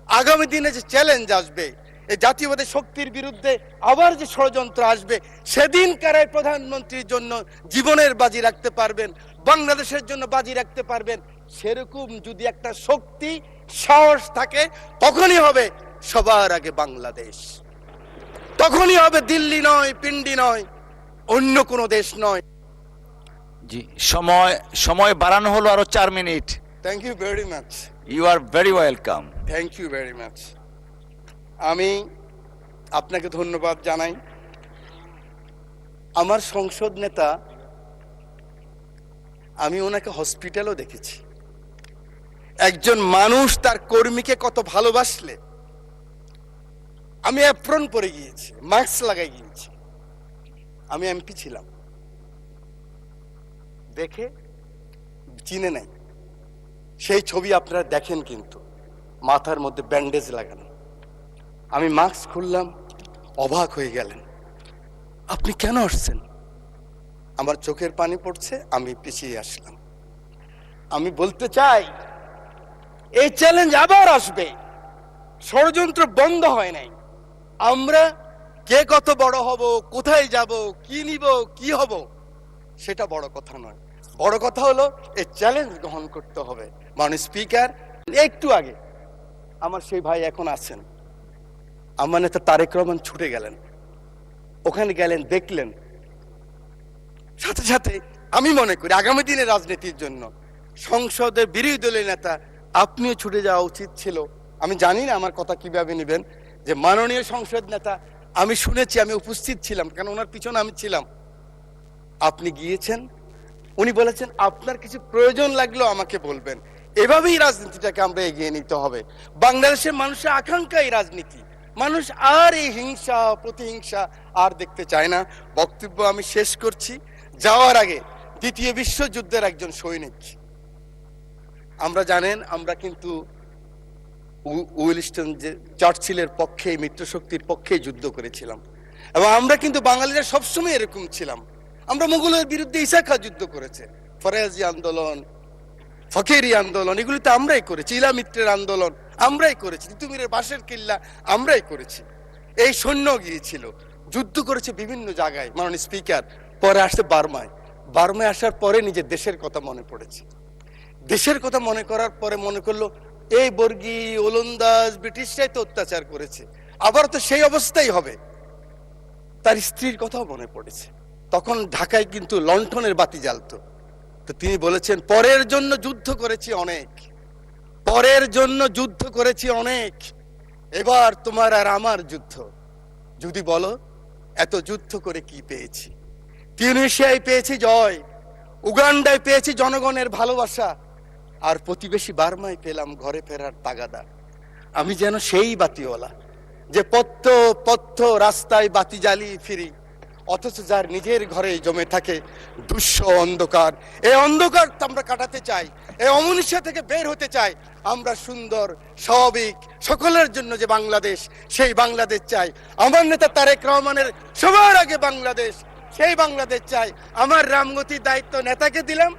আগামী দিনে যে চ্যালেঞ্জ আসবে, এই জাতীয়বাদী শক্তির বিরুদ্ধে আবার যে ষড়যন্ত্র আসবে, সেদিন কারাই প্রধানমন্ত্রীর জন্য জীবনের বাজি রাখতে পারবেন, বাংলাদেশের জন্য বাজি রাখতে পারবেন, সেরকম যদি একটা শক্তি সাহস থাকে, তখনই হবে সবার আগে বাংলাদেশ, তখনই হবে দিল্লি নয়, পিন্ডি নয়, অন্য কোনো দেশ নয়। জি, সময় বাড়ানো হলো আরো 4 মিনিট। Thank you very much. You are very welcome. Thank you very much. আমি আপনাকে ধন্যবাদ জানাই। আমার সংসদ নেতা, আমি ওনাকে হসপিটালও দেখেছি। একজন মানুষ তার কর্মীকে কত ভালোবাসলে, আমি অ্যাপ্রন পরে গিয়েছি, মাস্ক লাগাই গিয়েছি। আমি এমপি ছিলাম, দেখে চিনে নাই। সেই ছবি আপনারা দেখেন, কিন্তু মাথার মধ্যে ব্যান্ডেজ লাগানো। আমি মাস্ক খুললাম, অবাক হয়ে গেলেন, আপনি কেন আসছেন? আমার চোখের পানি পড়ছে, আমি পিছিয়ে আসলাম। আমি বলতে চাই, এই চ্যালেঞ্জ আবার আসবে, ষড়যন্ত্র বন্ধ হয় নাই। আমরা কে কত বড় হব, কোথায় যাব, কি নিব, কি হব, সেটা বড় কথা নয়। বড় কথা হলো এই চ্যালেঞ্জ গ্রহণ করতে হবে। মাননীয় স্পিকার, একটু আগে আমার সেই ভাই এখন আছেন, আমার নেতা তারেক রহমান ছুটে গেলেন, ওখানে গেলেন, দেখলেন। সাথে সাথে আমি মনে করি আগামী দিনের রাজনীতির জন্য সংসদের বিরোধী দলের নেতা আপনিও ছুটে যাওয়া উচিত ছিল। আমি জানি না আমার কথা কিভাবে নেবেন, যে মাননীয় সংসদ নেতা, আমি শুনেছি, আমি উপস্থিত ছিলাম, কারণ ওনার পিছনে আমি ছিলাম, আপনি গিয়েছেন, উনি বলেছেন আপনার কিছু প্রয়োজন লাগলেও আমাকে বলবেন। এভাবেই রাজনীতিটাকে আমরা এগিয়ে নিতে হবে। বাংলাদেশের মানুষের আকাঙ্ক্ষা এই রাজনীতি, মানুষ আর এই হিংসা প্রতিহিংসা আর দেখতে চায় না। বক্তব্য আমি শেষ করছি। যাওয়ার আগে দ্বিতীয় বিশ্বযুদ্ধের একজন সৈনিক, আমরা জানেন আমরা কিন্তু উইলস্টন যে চার্চিলের পক্ষে, মিত্রশক্তির পক্ষে যুদ্ধ করেছিলাম, এবং আমরা কিন্তু বাঙালিরা সবসময় এরকম ছিলাম। আমরা মুঘলের বিরুদ্ধে ঈসা খাঁ যুদ্ধ করেছে, ফরাজি আন্দোলন, ফকেরি আন্দোলন, এগুলিতে আমরাই করেছি। ইলা মিত্রের আন্দোলন আমরাই করেছি, তিতুমিরের বাঁশের কিল্লা আমরাই করেছি। এই সৈন্য গিয়েছিল, যুদ্ধ করেছে বিভিন্ন জায়গায়। মাননীয় স্পিকার, পরে আসছে বার্মায়। বার্মায় আসার পরে নিজের দেশের কথা মনে পড়েছে। দেশের কথা মনে করার পরে মনে করলো এই বর্গী ওলন্দাজ ব্রিটিশরাই তো অত্যাচার করেছে, আবার তো সেই অবস্থাই হবে। তার স্ত্রীর কথাও মনে পড়েছে। তখন ঢাকায় কিন্তু লণ্ঠনের বাতি জ্বালতো। তো তিনি বলেছেন, পরের জন্য যুদ্ধ করেছি অনেক, পরের জন্য যুদ্ধ করেছি অনেক, এবার তোমার আর আমার যুদ্ধ। যদি বলো এত যুদ্ধ করে কি পেয়েছি? তিউনিসিয়ায় পেয়েছি জয়, উগান্ডায় পেয়েছি জনগণের ভালোবাসা, আর প্রতিবেশী বার্মায় পেলাম ঘরে ফেরার তাগাদা। আমি যেন সেই বাতিওয়ালা, যে পথ্য পথ্য রাস্তায় বাতি জ্বালিয়ে ফিরি, অথচ যার নিজের ঘরে জমে থাকে দুঃস্ব অন্ধকার। এই অন্ধকার আমরা কাটাতে চাই, এই অমনুষ্য থেকে বের হতে চাই। আমরা সুন্দর স্বাভাবিক সকলের জন্য যে বাংলাদেশ, সেই বাংলাদেশ চাই। আমার নেতা তারেক রহমানের সবার আগে বাংলাদেশ, সেই বাংলাদেশ চাই। আমার রামগতির দায়িত্ব নেতাকে দিলাম,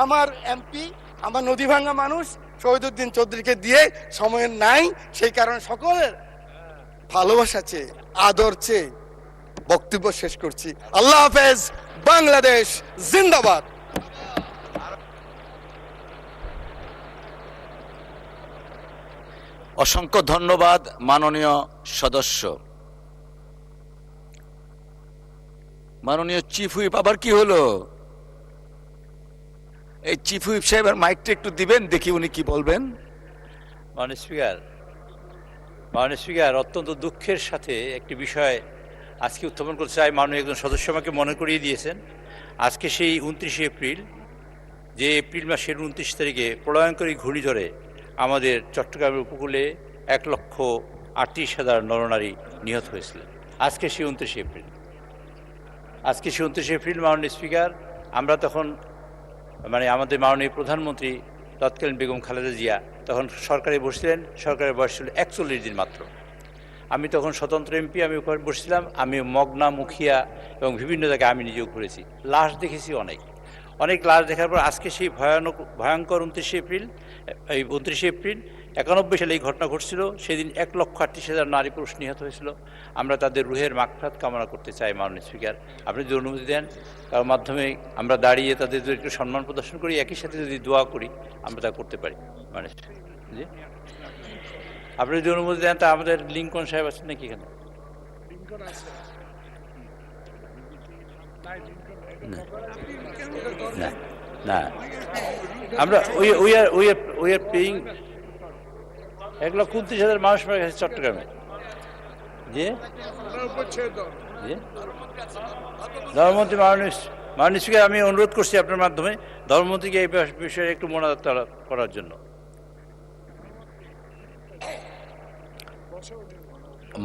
আমার এমপি, আমার নদী ভাঙ্গা মানুষ শহীদুদ্দিন চৌধুরীকে দিয়ে সময় নাই, সেই কারণে সকলের ভালোবাসা চেয়ে, আদর চেয়ে বক্তব্য শেষ করছি। আল্লাহ হাফেজ, বাংলাদেশ জিন্দাবাদ। অসংখ্য ধন্যবাদ মাননীয় সদস্য। মাননীয় চিফ হুইপ, আবার কি হলো? এই চিফ হুইপ সাহেবের মাইকটা একটু দিবেন, দেখি উনি কি বলবেন। মাননীয় স্পিকার, অত্যন্ত দুঃখের সাথে একটি বিষয় আজকে উত্থাপন করতে চাই। মাননীয় একজন সদস্য আমাকে মনে করিয়ে দিয়েছেন, আজকে সেই 29শে এপ্রিল, যে এপ্রিল মাসের 29 তারিখে প্রলয়ঙ্করী ঘূর্ণিঝড়ে আমাদের চট্টগ্রামের উপকূলে 1,38,000 নরনারী নিহত হয়েছিলেন। আজকে সেই 29শে এপ্রিল, মাননীয় স্পিকার, আমরা তখন আমাদের মাননীয় প্রধানমন্ত্রী তৎকালীন বেগম খালেদা জিয়া তখন সরকারে বসছিলেন। সরকারের বয়স ছিল 41 দিন মাত্র। আমি তখন স্বতন্ত্র এমপি, আমি ওখানে বসছিলাম। আমি মগনা, মুখিয়া এবং বিভিন্ন জায়গায় আমি নিজেও ঘুরেছি, লাশ দেখেছি অনেক লাশ দেখার পর আজকে সেই ভয়ঙ্কর 29শে এপ্রিল, এই 29শে এপ্রিল 91 সালে এই ঘটনা ঘটছিল। সেদিন 1,38,000 নারী পুরুষ নিহত হয়েছিল। আমরা তাদের রুহের মাগফিরাত কামনা করতে চাই মাননীয় স্পিকার, আপনি যদি অনুমতি দেন, তার মাধ্যমে আমরা দাঁড়িয়ে তাদের যদি একটু সম্মান প্রদর্শন করি, একই সাথে যদি দোয়া করি, আমরা তা করতে পারি। মানে জি, আপনি যদি অনুমতি দেন, তা আমাদের লিঙ্কন সাহেব আছেন নাকি এখানে? না না, আমরা উই আর পেইং 1,29,000 মানুষ মারা গেছে চট্টগ্রামে। জি জি, ধর্মমন্ত্রী মাননীয় স্পিকার, আমি অনুরোধ করছি আপনার মাধ্যমে ধর্মমন্ত্রীকে এই বিষয়ে একটু মনোজাত করার জন্য।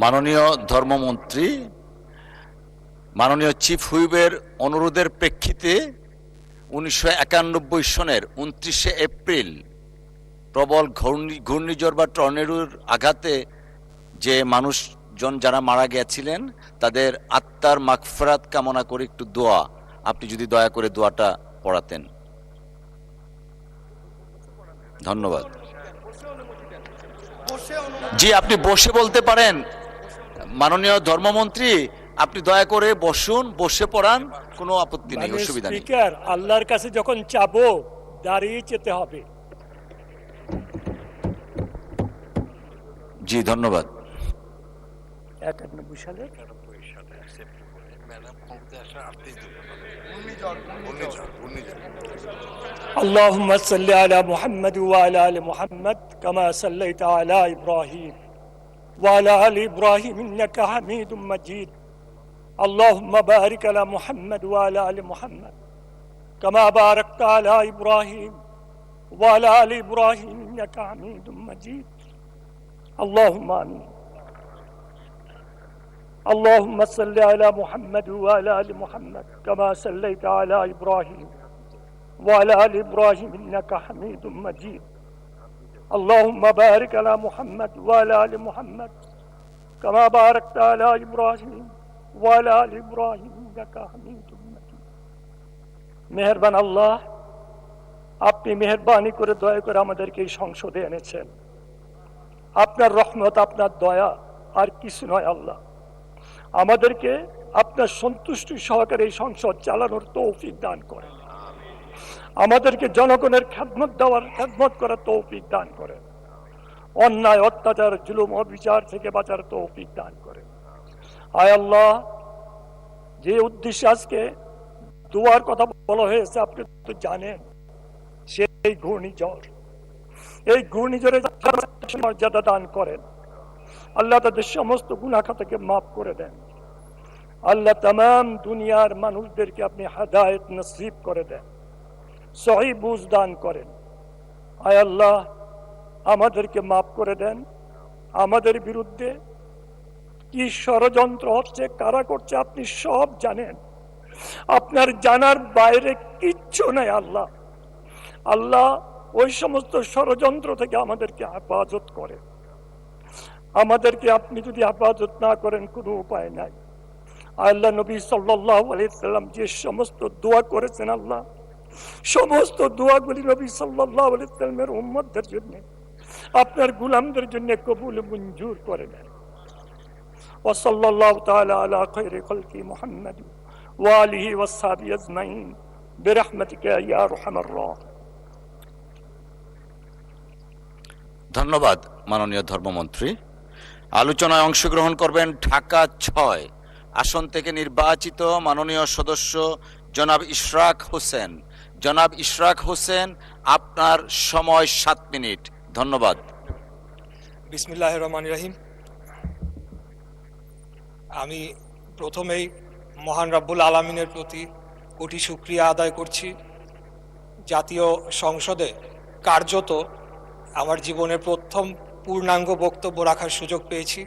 মাননীয় ধর্মমন্ত্রী, মাননীয় চিফ হুইপের অনুরোধের প্রেক্ষিতে 1991 সনের 29শে এপ্রিল প্রবল ঘূর্ণিঝড় বা টর্নেডোর আঘাতে যে মানুষজন যারা মারা গেছিলেন, তাদের আত্মার মাগফিরাত কামনা করে একটু দোয়া, আপনি যদি দয়া করে দোয়াটা পড়াতেন। ধন্যবাদ। জি, আপনি বসে বলতে পারেন। মাননীয় ধর্মমন্ত্রী, আপনি দয়া করে বসুন, বসে পড়ান, কোনো আপত্তি নেই, অসুবিধা নেই। স্পিকার, আল্লাহর কাছে যখন চাবো দাঁড়িয়ে যেতে হবে। জি, ধন্যবাদ। 91 সালে اللهم صل على محمد وعلى آل محمد كما صليت على إبراهيم وعلى آل إبراهيم إنك حميد مجيد اللهم بارك على محمد وعلى آل محمد كما باركت على إبراهيم وعلى آل إبراهيم إنك حميد مجيد اللهم آمين اللهم صل على محمد وعلى آل محمد كما صليت على إبراهيم وعلى آل إبراهيم إنك حميد مجيد اللهم بارك على محمد وعلى آل محمد كما باركت على إبراهيم وعلى آل إبراهيم إنك حميد مجيد মেহেরবান আল্লাহ, আপনি মেহেরবানি করে দয়া করে আমাদেরকে এই সংসদে এনেছেন। আপনার রহমত, আপনার দয়া আর কিছু নয় আল্লাহ। আমাদেরকে আপনার সন্তুষ্টি সহকারে এই সংসদ চালানোর তৌফিক দান করেন। আমাদেরকে জনগণের খেদমত করার তৌফিক দান করেন। অন্যায়, অত্যাচার, জুলুম, অবিচার থেকে বাঁচার তৌফিক দান করেন। আয় আল্লাহ, যে উদ্দেশ্যে আজকে দোয়ার কথা বলা হয়েছে আপনি তো জানেন, সেই ঘূর্ণিঝড়, এই ঘূর্ণিঝড়ে মর্যাদা দান করেন আল্লাহ, তাদের সমস্ত গুনাহ খাতাকে মাফ করে দেন আল্লাহ। तमाम দুনিয়ার মানুষদেরকে আপনি হেদায়েত নসিব করে দেন, সহিহ বুঝ দান করেন। আয় আল্লাহ, আমাদেরকে মাফ করে দেন। আমাদের বিরুদ্ধে কি ষড়যন্ত্র হচ্ছে, কারা করছে আপনি সব জানেন। আপনার জানার বাইরে কিচ্ছু নাই আল্লাহ। আল্লাহ, ওই সমস্ত ষড়যন্ত্র থেকে আমাদেরকে হেফাজত করে। আমাদেরকে আপনি যদি হেফাজত না করেন কোনো উপায় নাই। আল্লাহ, নবী সাল্লাল্লাহু আলাইহি সাল্লাম যে সমস্ত দোয়া করেছেন আল্লাহ, সমস্ত দোয়াগুলি নবী সাল্লাল্লাহু আলাইহি সাল্লামের উম্মতদের জন্য, আপনার গোলামদের জন্য কবুল মঞ্জুর করে নেন। ওয়া সাল্লাল্লাহু তাআলা আলা খায়রি খালকি মুহাম্মদ ওয়া আলিহি ওয়া সাহবিহি আজমাইন বিরহমাতিকা ইয়া আরহামার রাহিমিন। ধন্যবাদ মাননীয় ধর্মমন্ত্রী। আলোচনায় অংশগ্রহণ করবেন ঢাকা ৬ আসন থেকে নির্বাচিত মাননীয় সদস্য জনাব ইশরাক হোসেন। জনাব ইশরাক হোসেন, আপনার সময় ৭ মিনিট। ধন্যবাদ। বিসমিল্লাহির রহমানির রহিম। আমি প্রথমেই মহান রব্বুল আলামিনের প্রতি কোটি শুকরিয়া আদায় করছি। জাতীয় সংসদে কার্যত আমার জীবনের প্রথম পূর্ণাঙ্গ বক্তব্য রাখার সুযোগ পেয়েছি।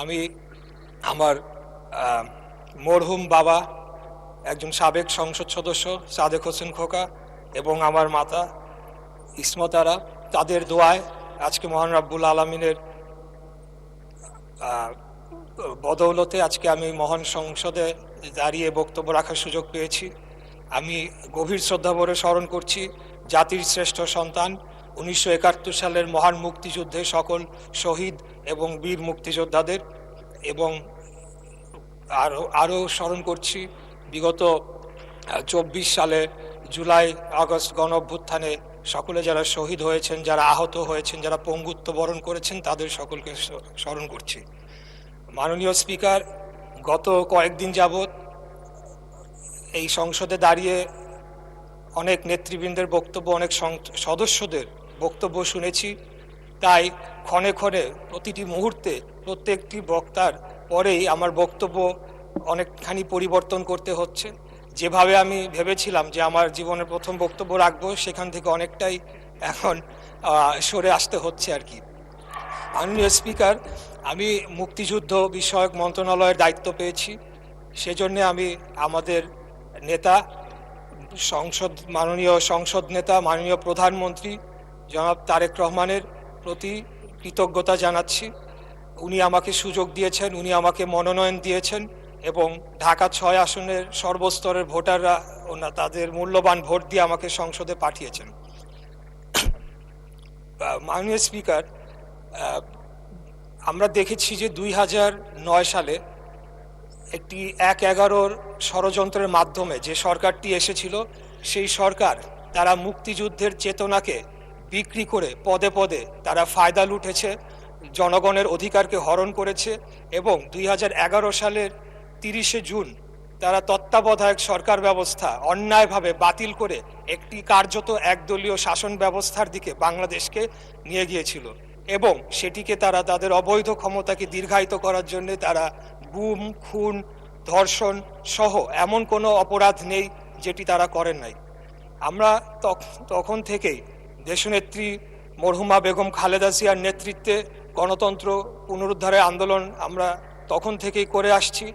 আমি আমার মরহুম বাবা, একজন সাবেক সংসদ সদস্য সাদেক হোসেন খোকা, এবং আমার মাতা ইসমত আরা, তাদের দোয়ায় আজকে মহান রব্বুল আলামিনের বদৌলতে আজকে আমি মহান সংসদে দাঁড়িয়ে বক্তব্য রাখার সুযোগ পেয়েছি। আমি গভীর শ্রদ্ধাভরে স্মরণ করছি জাতির শ্রেষ্ঠ সন্তান 1971 সালের মহান মুক্তিযুদ্ধে সকল শহীদ এবং বীর মুক্তিযোদ্ধাদের, এবং আরও স্মরণ করছি বিগত 24 সালে জুলাই আগস্ট গণ অভ্যুত্থানে সকলে যারা শহীদ হয়েছেন, যারা আহত হয়েছেন, যারা পঙ্গুত্ব বরণ করেছেন, তাদের সকলকে স্মরণ করছি। মাননীয় স্পিকার, গত কয়েকদিন যাবৎ এই সংসদে দাঁড়িয়ে অনেক নেতৃবৃন্দের বক্তব্য, অনেক সদস্যদের বক্তব্য শুনেছি। তাই ক্ষণে ক্ষণে প্রতিটি মুহূর্তে প্রত্যেকটি বক্তার পরেই আমার বক্তব্য অনেকখানি পরিবর্তন করতে হচ্ছে। যেভাবে আমি ভেবেছিলাম যে আমার জীবনের প্রথম বক্তব্য রাখবো, সেখান থেকে অনেকটাই এখন সরে আসতে হচ্ছে আর কি। মাননীয় স্পিকার, আমি মুক্তিযুদ্ধ বিষয়ক মন্ত্রণালয়ের দায়িত্ব পেয়েছি। সেজন্য আমি আমাদের নেতা, মাননীয় সংসদ নেতা, মাননীয় প্রধানমন্ত্রী জনাব তারেক রহমানের প্রতি কৃতজ্ঞতা জানাচ্ছি। উনি আমাকে সুযোগ দিয়েছেন, উনি আমাকে মনোনয়ন দিয়েছেন, এবং ঢাকা ৬ আসনের সর্বস্তরের ভোটাররা তাদের মূল্যবান ভোট দিয়ে আমাকে সংসদে পাঠিয়েছেন। মাননীয় স্পিকার, আমরা দেখেছি যে 2009 সালে একটি ১/১১ ষড়যন্ত্রের মাধ্যমে যে সরকারটি এসেছিল, সেই সরকার তারা মুক্তিযুদ্ধের চেতনাকে বিক্রি করে পদে পদে তারা ফায়দা লুটেছে। জনগণের অধিকারকে হরণ করেছে এবং 2011 সালের 30শে জুন তারা তত্ত্বাবধায়ক সরকার ব্যবস্থা অন্যায়ভাবে বাতিল করে একটি কার্যত একদলীয় শাসন ব্যবস্থার দিকে বাংলাদেশকে নিয়ে গিয়েছিল এবং সেটিকে তারা তাদের অবৈধ ক্ষমতাকে দীর্ঘায়িত করার জন্য তারা গুম, খুন, ধর্ষণ সহ এমন কোনো অপরাধ নেই যেটি তারা করেন নাই। আমরা তখন থেকেই দেশনেত্রী মরহুমা বেগম খালেদা জিয়ার নেতৃত্বে গণতন্ত্র পুনরুদ্ধারের আন্দোলন আমরা তখন থেকেই করে আসছি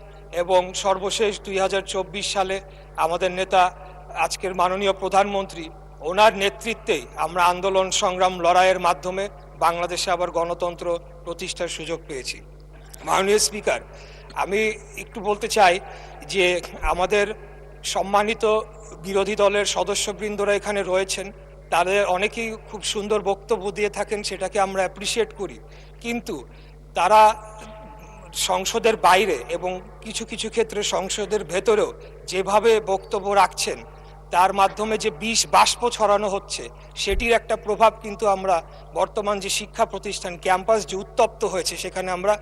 এবং সর্বশেষ 2024 সালে আমাদের নেতা আজকের মাননীয় প্রধানমন্ত্রী ওনার নেতৃত্বেই আমরা আন্দোলন সংগ্রাম লড়াইয়ের মাধ্যমে বাংলাদেশে আবার গণতন্ত্র প্রতিষ্ঠার সুযোগ পেয়েছি। মাননীয় স্পিকার, আমি একটু বলতে চাই যে আমাদের সম্মানিত বিরোধী দলের সদস্যবৃন্দরা এখানে রয়েছেন, তাদের অনেকেই খুব সুন্দর বক্তব্য দিয়ে থাকেন, সেটাকে আমরা অ্যাপ্রিসিয়েট করি, কিন্তু তারা সংসদের বাইরে এবং কিছু কিছু ক্ষেত্রে সংসদের ভেতরেও যেভাবে বক্তব্য রাখছেন তার মাধ্যমে যে বিষ বাষ্প ছড়ানো হচ্ছে সেটির একটা প্রভাব কিন্তু আমরা বর্তমান যে শিক্ষা প্রতিষ্ঠান ক্যাম্পাস যে উত্তপ্ত হয়েছে সেখানে আমরা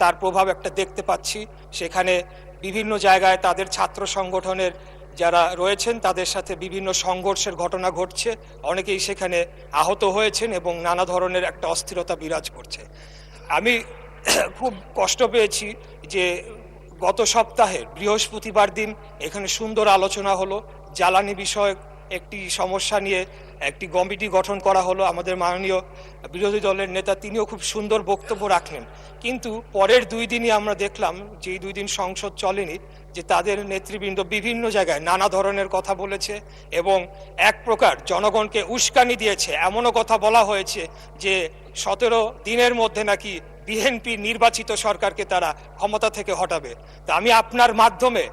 তার প্রভাব একটা দেখতে পাচ্ছি। সেখানে বিভিন্ন জায়গায় তাদের ছাত্র সংগঠনের যারা রয়েছেন তাদের সাথে বিভিন্ন সংঘর্ষের ঘটনা ঘটছে, অনেকেই সেখানে আহত হয়েছেন এবং নানা ধরনের একটা অস্থিরতা বিরাজ করছে। আমি খুব কষ্ট পেয়েছি যে গত সপ্তাহে বৃহস্পতিবার দিন এখানে সুন্দর আলোচনা হলো, জ্বালানি বিষয়ক একটি সমস্যা নিয়ে একটি কমিটি গঠন করা হলো। আমাদের মাননীয় বিরোধী দলের নেতা তিনিও খুব সুন্দর বক্তব্য রাখলেন, কিন্তু পরের 2 দিনই আমরা দেখলাম যে এই 2 দিন সংসদ চলেনি যে তাদের নেতৃবৃন্দ বিভিন্ন জায়গায় নানা ধরনের কথা বলেছে এবং এক প্রকার জনগণকে উস্কানি দিয়েছে। এমনও কথা বলা হয়েছে যে 17 দিনের মধ্যে নাকি বিএনপি নির্বাচিত সরকারকে তারা ক্ষমতা থেকে হটাবে। তা আমি আপনার মাধ্যমে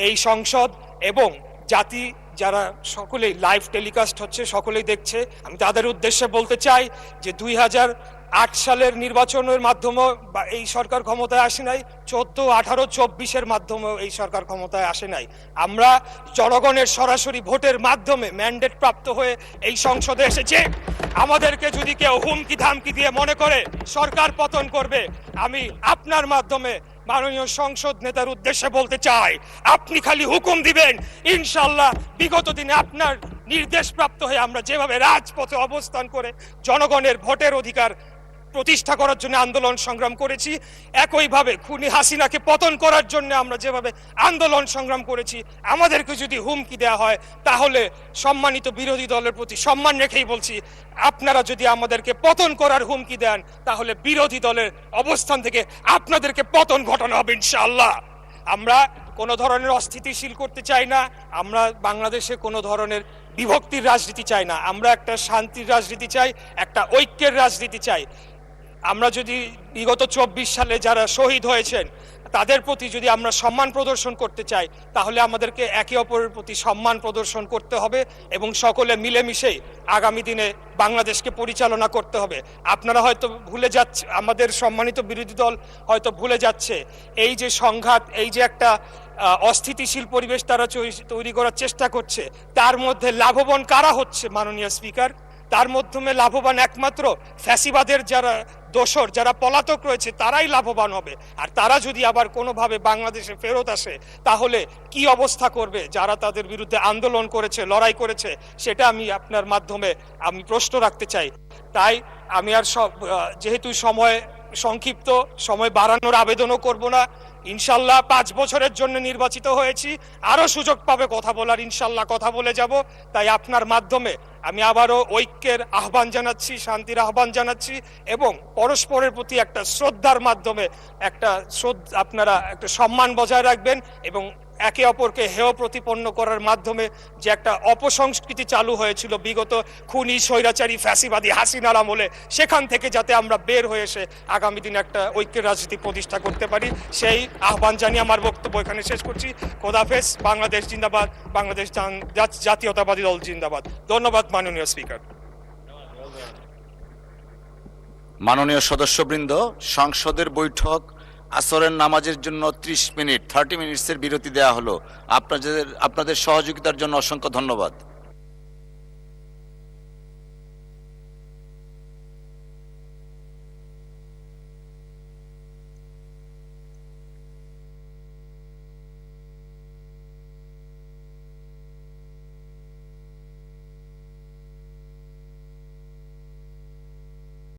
এই সংসদ এবং জাতি যারা সকলেই লাইভ টেলিকাস্ট হচ্ছে সকলেই দেখছে, আমি তাদের উদ্দেশ্যে বলতে চাই যে 2008 সালের নির্বাচনের মাধ্যমে এই সরকার ক্ষমতায় আসে নাই, 14, 18, 24-এর মাধ্যমেও এই সরকার ক্ষমতায় আসে নাই। আমরা জনগণের সরাসরি ভোটের মাধ্যমে ম্যান্ডেট প্রাপ্ত হয়ে এই সংসদে এসেছে। আমাদেরকে যদি কেউ হুমকি ধামকি দিয়ে মনে করে সরকার পতন করবে, আমি আপনার মাধ্যমে মাননীয় সংসদ নেতার উদ্দেশ্যে বলতে চাই, আপনি খালি হুকুম দিবেন, ইনশাল্লাহ বিগত দিনে আপনার নির্দেশ প্রাপ্ত হয়ে আমরা যেভাবে রাজপথে অবস্থান করে জনগণের ভোটের অধিকার প্রতিষ্ঠা করার জন্য আন্দোলন সংগ্রাম করেছি, একইভাবে খুনি হাসিনাকে পতন করার জন্য আমরা যেভাবে আন্দোলন সংগ্রাম করেছি, আমাদেরকে যদি হুমকি দেওয়া হয় তাহলে সম্মানিত বিরোধী দলের প্রতি সম্মান রেখেই বলছি, আপনারা যদি আমাদেরকে পতন করার হুমকি দেন তাহলে বিরোধী দলের অবস্থান থেকে আপনাদেরকে পতন ঘটানো হবে ইনশাআল্লাহ। আমরা কোনো ধরনের অস্থিতিশীল করতে চাই না, আমরা বাংলাদেশে কোনো ধরনের বিভক্তির রাজনীতি চাই না, আমরা একটা শান্তির রাজনীতি চাই, একটা ঐক্যের রাজনীতি চাই। আমরা যদি বিগত 24 সালে যারা শহীদ হয়েছেন তাদের প্রতি যদি আমরা সম্মান প্রদর্শন করতে চাই তাহলে আমাদেরকে একে অপরের প্রতি সম্মান প্রদর্শন করতে হবে এবং সকলে মিলেমিশেই আগামী দিনে বাংলাদেশকে পরিচালনা করতে হবে। আপনারা হয়তো ভুলে যাচ্ছে, আমাদের সম্মানিত বিরোধী দল হয়তো ভুলে যাচ্ছে এই যে সংঘাত, এই যে একটা অস্থিতিশীল পরিবেশ তারা তৈরি করার চেষ্টা করছে, তার মধ্যে লাভবান কারা হচ্ছে মাননীয় স্পিকার? তার মাধ্যমে লাভবান একমাত্র ফ্যাসিবাদের যারা দোসর, যারা পলাতক রয়েছে তারাই লাভবান হবে। আর তারা যদি আবার কোনোভাবে বাংলাদেশে ফেরত আসে তাহলে কি অবস্থা করবে যারা তাদের বিরুদ্ধে আন্দোলন করেছে, লড়াই করেছে, সেটা আমি আপনার মাধ্যমে আমি প্রশ্ন রাখতে চাই। তাই আমি আর যেহেতু সময় সংক্ষিপ্ত, সময় বাড়ানোর আবেদনও করব না। ইনশাল্লাহ 5 বছরের জন্য নির্বাচিত হয়েছি, আরো সুযোগ পাবে কথা বলার, ইনশাল্লাহ কথা বলে যাব। তাই আপনার মাধ্যমে আমি আবারও ঐক্যের আহ্বান জানাচ্ছি, শান্তির আহ্বান জানাচ্ছি এবং পরস্পরের প্রতি একটা শ্রদ্ধার মাধ্যমে আপনারা একটা সম্মান বজায় রাখবেন এবং একে অপরকে হেয় প্রতিপন্ন করার মাধ্যমে যে একটা অপসংস্কৃতি চালু হয়েছিল বিগত খুনি স্বৈরাচারী ফ্যাসিবাদী হাসিনার আমলে, সেখান থেকে যাতে আমরা বের হয়ে এসে আগামী দিনে একটা ঐক্যের রাজনীতি প্রতিষ্ঠা করতে পারি, সেই আহ্বান জানিয়ে আমার বক্তব্য এখানে শেষ করছি। খোদাফেজ। বাংলাদেশ জিন্দাবাদ, বাংলাদেশ জাতীয়তাবাদী দল জিন্দাবাদ। ধন্যবাদ মাননীয় স্পিকার। মাননীয় সদস্যবৃন্দ, সংসদের বৈঠক আসরের নামাজের জন্য 30 মিনিট 30 মিনিটসের বিরতি দেওয়া হলো। আপনাদের সহযোগিতার জন্য অসংখ্য ধন্যবাদ।